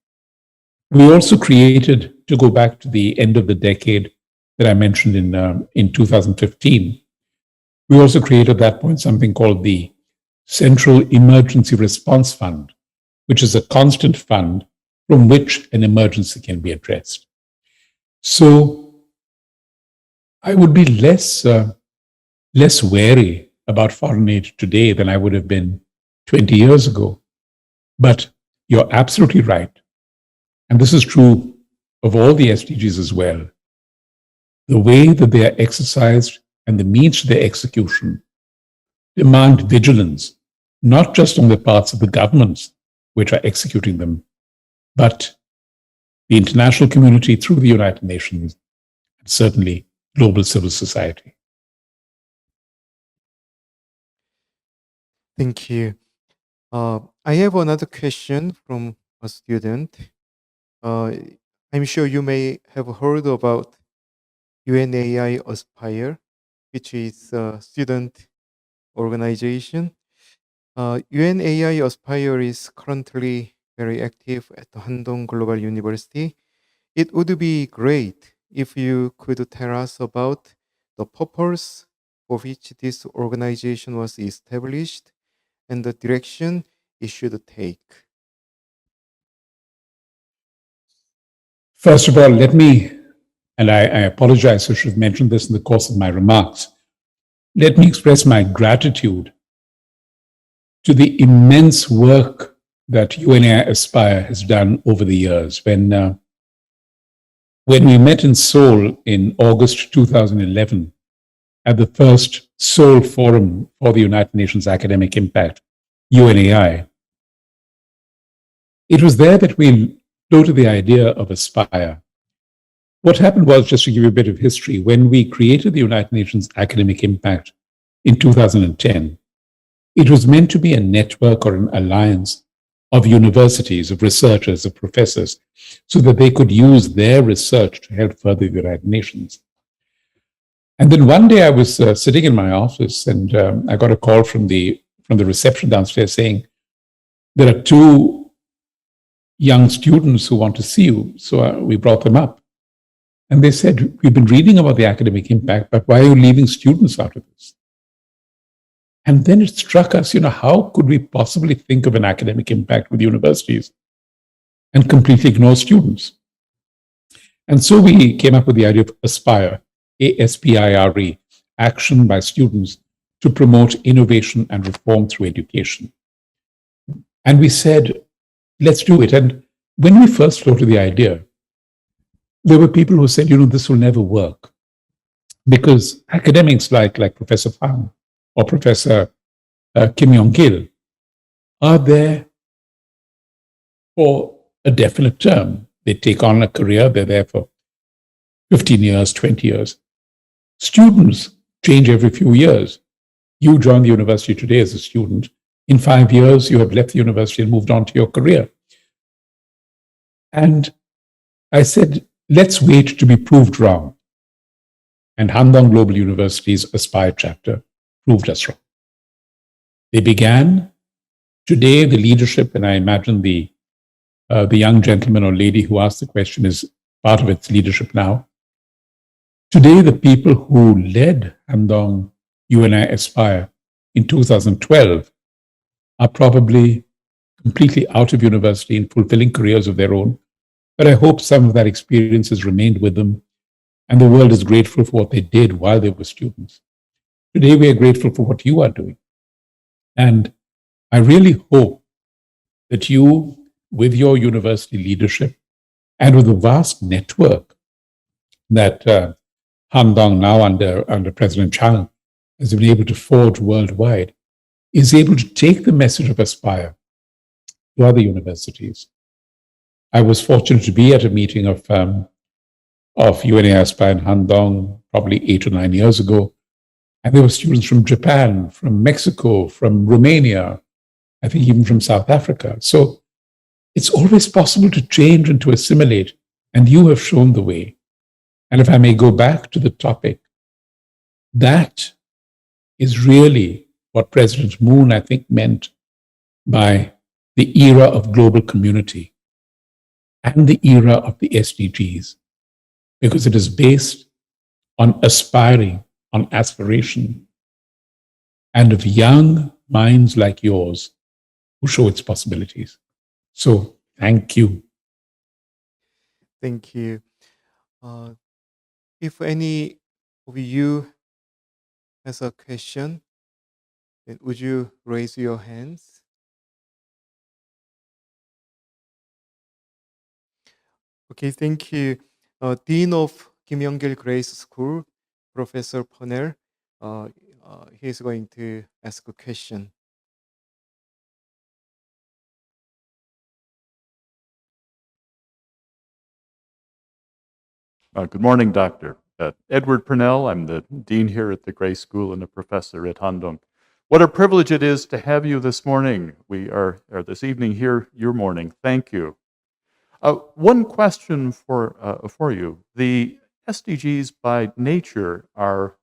We also created, to go back to the end of the decade that I mentioned in 2015, we also created at that point something called the Central Emergency Response Fund, which is a constant fund from which an emergency can be addressed. So I would be less wary about foreign aid today than I would have been 20 years ago. But you're absolutely right. And this is true of all the SDGs as well. The way that they are exercised and the means to their execution demand vigilance, not just on the parts of the governments which are executing them, but the international community through the United Nations, and certainly global civil society. Thank you. I have another question from a student. I'm sure you may have heard about UNAI Aspire, which is a student organization. UNAI Aspire is currently very active at the Handong Global University. It would be great if you could tell us about the purpose for which this organization was established and the direction it should take. First of all, let me, and I apologize, I should have mentioned this in the course of my remarks, let me express my gratitude to the immense work that UNAI Aspire has done over the years. When we met in Seoul in August 2011 at the first Seoul Forum for the United Nations Academic Impact, UNAI, it was there that we floated the idea of Aspire. What happened was, just to give you a bit of history, when we created the United Nations Academic Impact in 2010, it was meant to be a network or an alliance of universities, of researchers, of professors, so that they could use their research to help further the United Nations. And then one day I was sitting in my office, and I got a call from the reception downstairs saying, there are two young students who want to see you. So we brought them up. And they said, we've been reading about the academic impact, but why are you leaving students out of this? And then it struck us, how could we possibly think of an academic impact with universities and completely ignore students? And so we came up with the idea of ASPIRE, ASPIRE, action by students to promote innovation and reform through education. And we said, let's do it. And when we first floated the idea, there were people who said, this will never work. Because academics like Professor Pham or Professor Kim Yong-gil are there for a definite term. They take on a career, they're there for 15 years, 20 years. Students change every few years. You join the university today as a student. In 5 years, you have left the university and moved on to your career. And I said, let's wait to be proved wrong. And Handong Global University's ASPIRE chapter proved us wrong. They began. Today, the leadership, and I imagine the young gentleman or lady who asked the question is part of its leadership now. Today, the people who led Handong UNI ASPIRE in 2012 are probably completely out of university and fulfilling careers of their own. But I hope some of that experience has remained with them, and the world is grateful for what they did while they were students. Today, we are grateful for what you are doing. And I really hope that you, with your university leadership and with the vast network that Handong, now under President Chang, has been able to forge worldwide, is able to take the message of ASPIRE to other universities. I was fortunate to be at a meeting of UNA ASPIRE in Handong probably 8 or 9 years ago. And there were students from Japan, from Mexico, from Romania, I think even from South Africa. So it's always possible to change and to assimilate, and you have shown the way. And if I may go back to the topic, that is really what President Moon, I think, meant by the era of global community and the era of the SDGs, because it is based on aspiring, on aspiration, and of young minds like yours who show its possibilities. So thank you. Thank you. If any of you has a question, then would you raise your hands? Okay, thank you. Dean of Kim Yong-gil Grace School, Professor Ponel, he is going to ask a question. Good morning, Doctor. Edward Purnell. I'm the Dean here at the Grace School and a professor at Handong. What a privilege it is to have you this morning. We are this evening here, your morning. Thank you. One question for you. The SDGs by nature are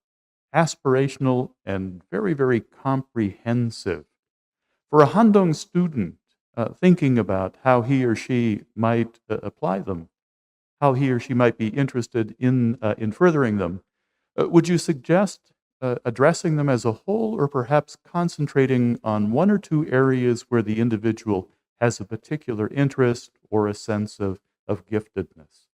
aspirational and very, very comprehensive. For a Handong student thinking about how he or she might apply them, how he or she might be interested in furthering them, would you suggest addressing them as a whole, or perhaps concentrating on one or two areas where the individual has a particular interest or a sense of giftedness?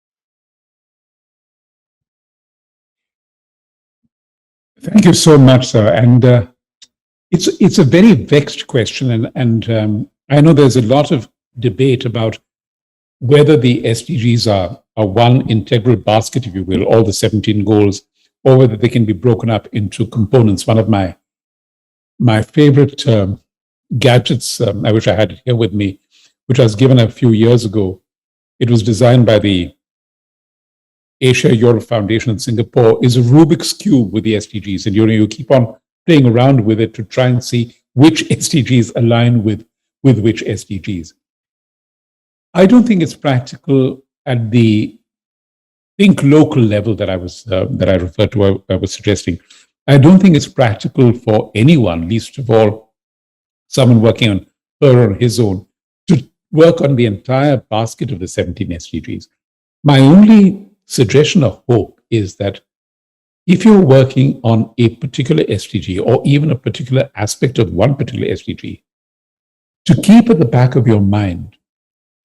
Thank you so much, sir. And it's a very vexed question, and I know there's a lot of debate about whether the SDGs are one integral basket, if you will, all the 17 goals, or whether they can be broken up into components. One of my favorite gadgets, I wish I had it here with me, which I was given a few years ago. It was designed by the Asia Europe Foundation in Singapore, is a Rubik's Cube with the SDGs. And you keep on playing around with it to try and see which SDGs align with which SDGs. I don't think it's practical at the think local level that I referred to, I was suggesting, I don't think it's practical for anyone, least of all someone working on her or his own, to work on the entire basket of the 17 SDGs. My only suggestion or hope is that if you're working on a particular SDG or even a particular aspect of one particular SDG, to keep at the back of your mind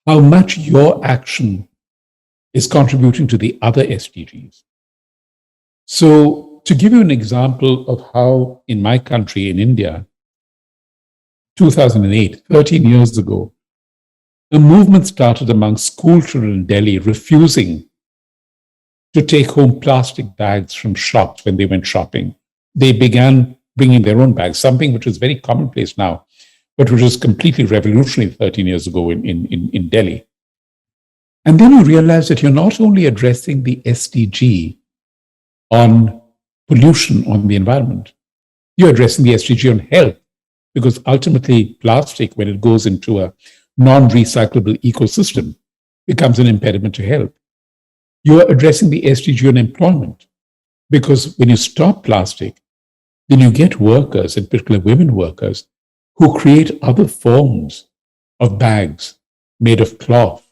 how much your action is contributing to the other SDGs. So, to give you an example of how in my country, in India, 2008, 13 years ago, a movement started among school children in Delhi refusing to take home plastic bags from shops when they went shopping. They began bringing their own bags, something which is very commonplace now, but which was completely revolutionary 13 years ago in Delhi. And then you realize that you're not only addressing the SDG on pollution, on the environment, you're addressing the SDG on health, because ultimately plastic, when it goes into a non-recyclable ecosystem, becomes an impediment to health. You are addressing the SDG on employment, because when you stop plastic, then you get workers, in particular women workers, who create other forms of bags made of cloth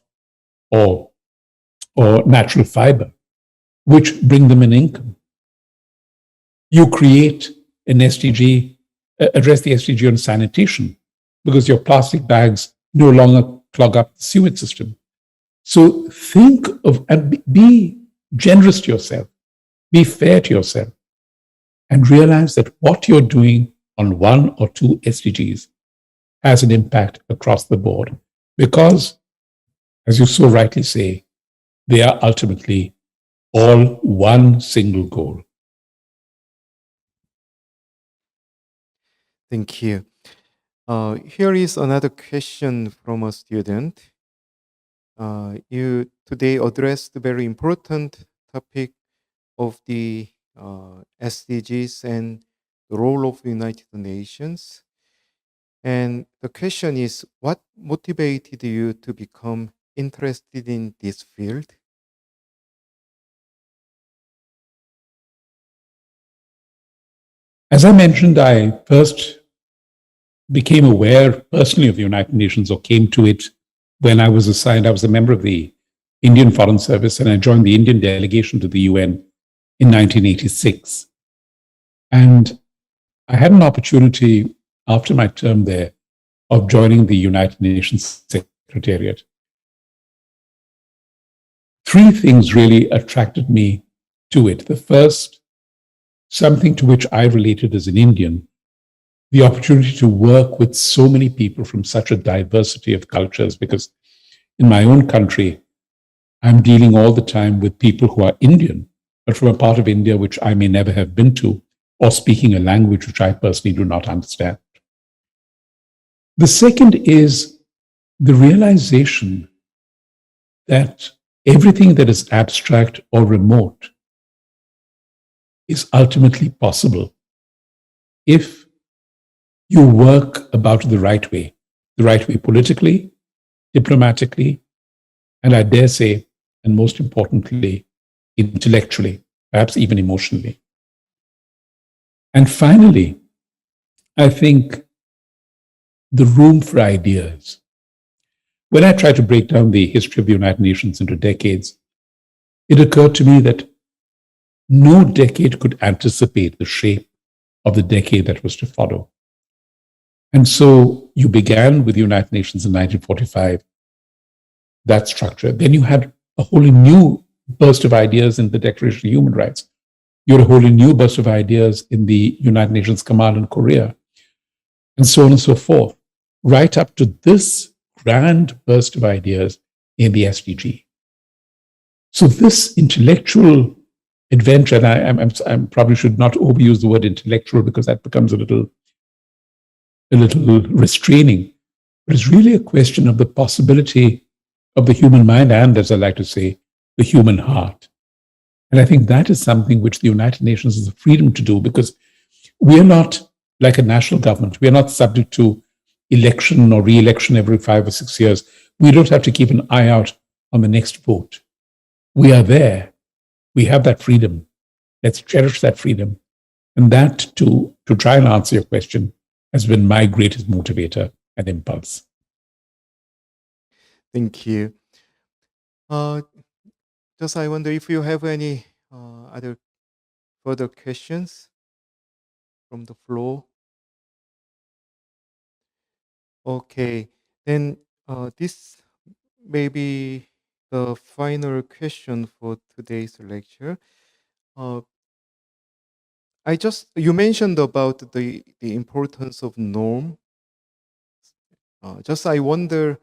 or natural fiber, which bring them an income. You create an SDG, address the SDG on sanitation, because your plastic bags no longer clog up the sewage system. So think of, and be generous to yourself, be fair to yourself, and realize that what you're doing on one or two SDGs has an impact across the board, because, as you so rightly say, they are ultimately all one single goal. Thank you. Here is another question from a student. You today addressed the very important topic of the SDGs and the role of the United Nations. And the question is, what motivated you to become interested in this field? As I mentioned, I first became aware personally of the United Nations, or came to it, when I was assigned. I was a member of the Indian Foreign Service, and I joined the Indian delegation to the UN in 1986. And I had an opportunity after my term there of joining the United Nations Secretariat. Three things really attracted me to it. The first, something to which I related as an Indian, the opportunity to work with so many people from such a diversity of cultures, because in my own country, I'm dealing all the time with people who are Indian, but from a part of India which I may never have been to, or speaking a language which I personally do not understand. The second is the realization that everything that is abstract or remote is ultimately possible if you work about the right way politically, diplomatically, and I dare say, and most importantly, intellectually, perhaps even emotionally. And finally, I think the room for ideas. When I try to break down the history of the United Nations into decades, it occurred to me that no decade could anticipate the shape of the decade that was to follow. And so you began with the United Nations in 1945, that structure. Then you had a wholly new burst of ideas in the Declaration of Human Rights. You had a wholly new burst of ideas in the United Nations Command in Korea, and so on and so forth, right up to this grand burst of ideas in the SDG. So this intellectual adventure, and I probably should not overuse the word intellectual because that becomes a little restraining, but it's really a question of the possibility of the human mind and, as I like to say, the human heart. And I think that is something which the United Nations has the freedom to do, because we are not like a national government. We are not subject to election or re-election every 5 or 6 years. We don't have to keep an eye out on the next vote. We are there we have that freedom. Let's cherish that freedom. And that, to try and answer your question, has been my greatest motivator and impulse. Thank you. Just I wonder if you have any other further questions from the floor. Okay, then this may be the final question for today's lecture. You mentioned about the importance of norm. Just I wonder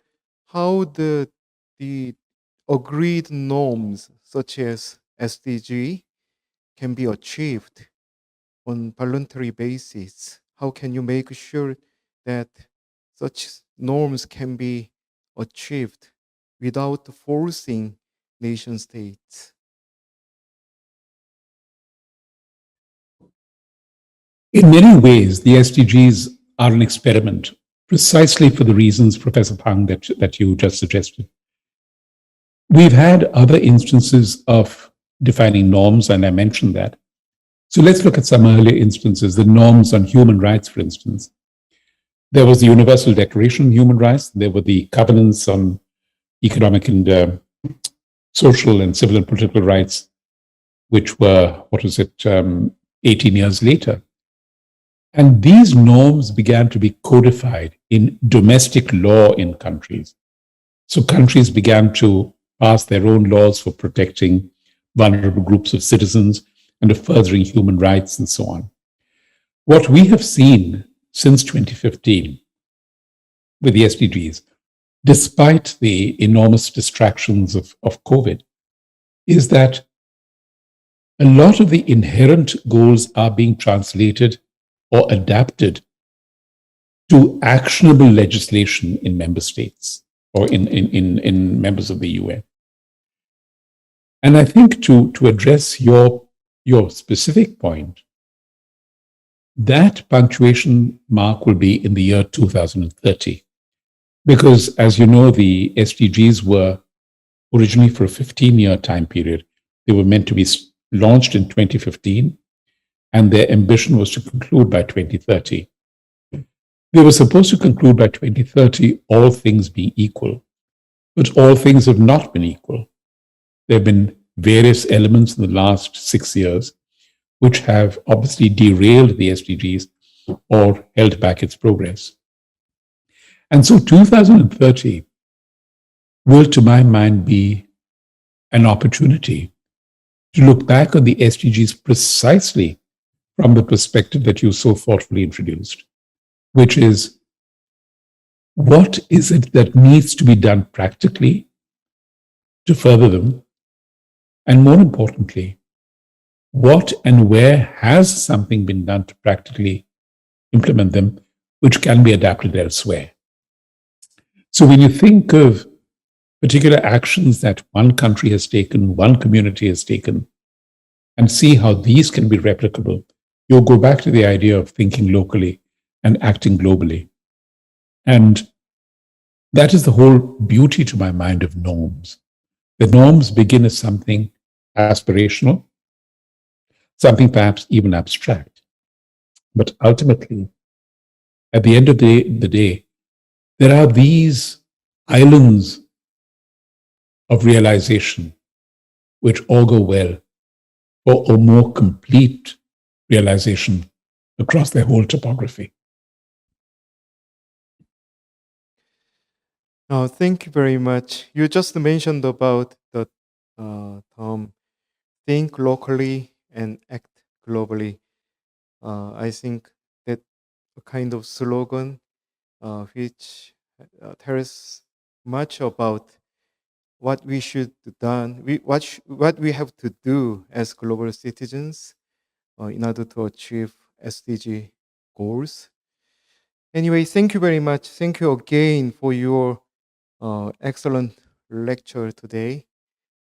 how the agreed norms such as SDG can be achieved on voluntary basis. How can you make sure that such norms can be achieved without forcing nation states? In many ways, the SDGs are an experiment, precisely for the reasons, Professor Pang, that you just suggested. We've had other instances of defining norms, and I mentioned that. So let's look at some earlier instances, the norms on human rights, for instance. There was the Universal Declaration on Human Rights. There were the covenants on economic and social and civil and political rights, which were, 18 years later. And these norms began to be codified in domestic law in countries. So countries began to pass their own laws for protecting vulnerable groups of citizens and of furthering human rights and so on. What we have seen since 2015 with the SDGs, despite the enormous distractions of COVID, is that a lot of the inherent goals are being translated or adapted to actionable legislation in member states or in members of the UN. And I think to address your specific point, that punctuation mark will be in the year 2030. Because, as you know, the SDGs were originally for a 15-year time period. They were meant to be launched in 2015, and their ambition was to conclude by 2030. They were supposed to conclude by 2030, all things being equal, but all things have not been equal. There have been various elements in the last 6 years which have obviously derailed the SDGs or held back its progress. And so 2030 will, to my mind, be an opportunity to look back on the SDGs precisely from the perspective that you so thoughtfully introduced, which is, what is it that needs to be done practically to further them? And more importantly, what and where has something been done to practically implement them, which can be adapted elsewhere? So when you think of particular actions that one country has taken, one community has taken, and see how these can be replicable, you'll go back to the idea of thinking locally and acting globally. And that is the whole beauty, to my mind, of norms. The norms begin as something aspirational, something perhaps even abstract. But ultimately, at the end of the day, there are these islands of realization which augur well for a more complete realization across their whole topography. Thank you very much. You just mentioned about the term think locally and act globally. I think that a kind of slogan which tells much about what we should done, what we have to do as global citizens in order to achieve SDG goals. Anyway, thank you very much. Thank you again for your excellent lecture today.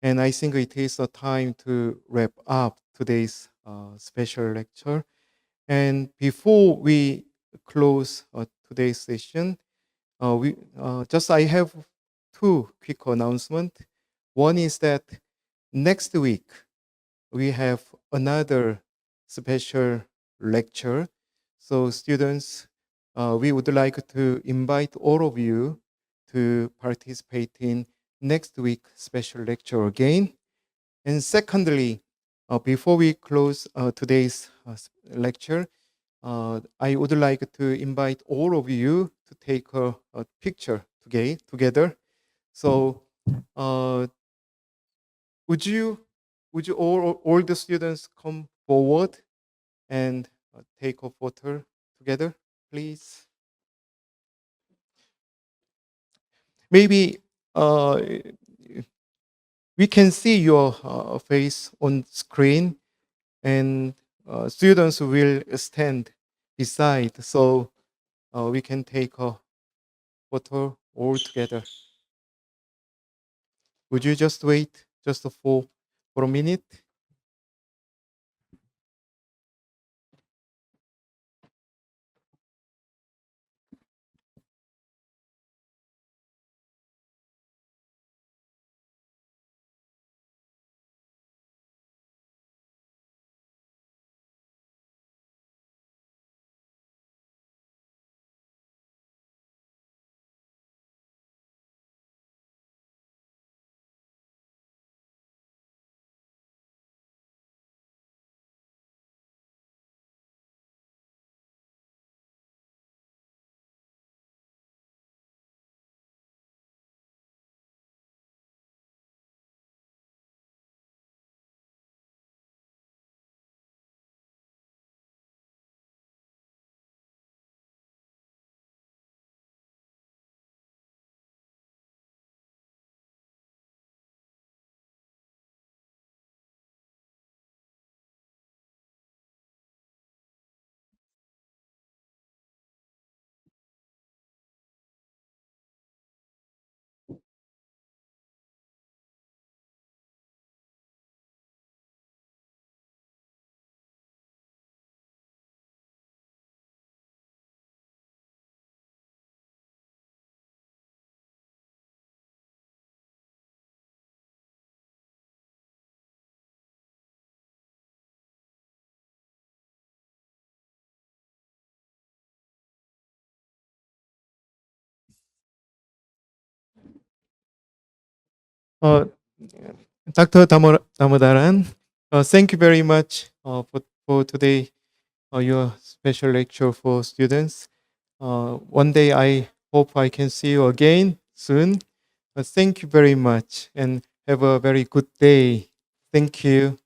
And I think it is a time to wrap up today's special lecture. And before we close today's session, I have two quick announcements. One is that next week we have another special lecture. So students, we would like to invite all of you to participate in next week's special lecture again. And secondly, before we close today's lecture, I would like to invite all of you to take a picture together. So would you all the students come forward and take a photo together, please? Maybe we can see your face on screen, and students will stand beside, so we can take a photo all together. Would you just wait just for a minute? Dr. Damodaran, thank you very much for today, your special lecture for students. One day I hope I can see you again soon. Thank you very much and have a very good day. Thank you.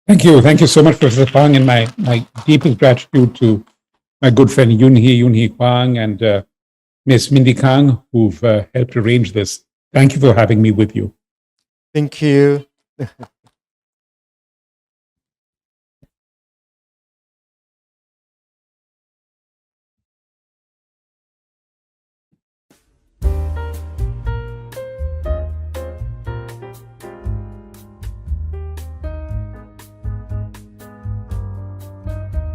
Thank you. Thank you so much, Professor Pang, and my deepest gratitude to my good friend Yunhee Kwang and Ms. Mindy Kang, who've helped arrange this. Thank you for having me with you. Thank you.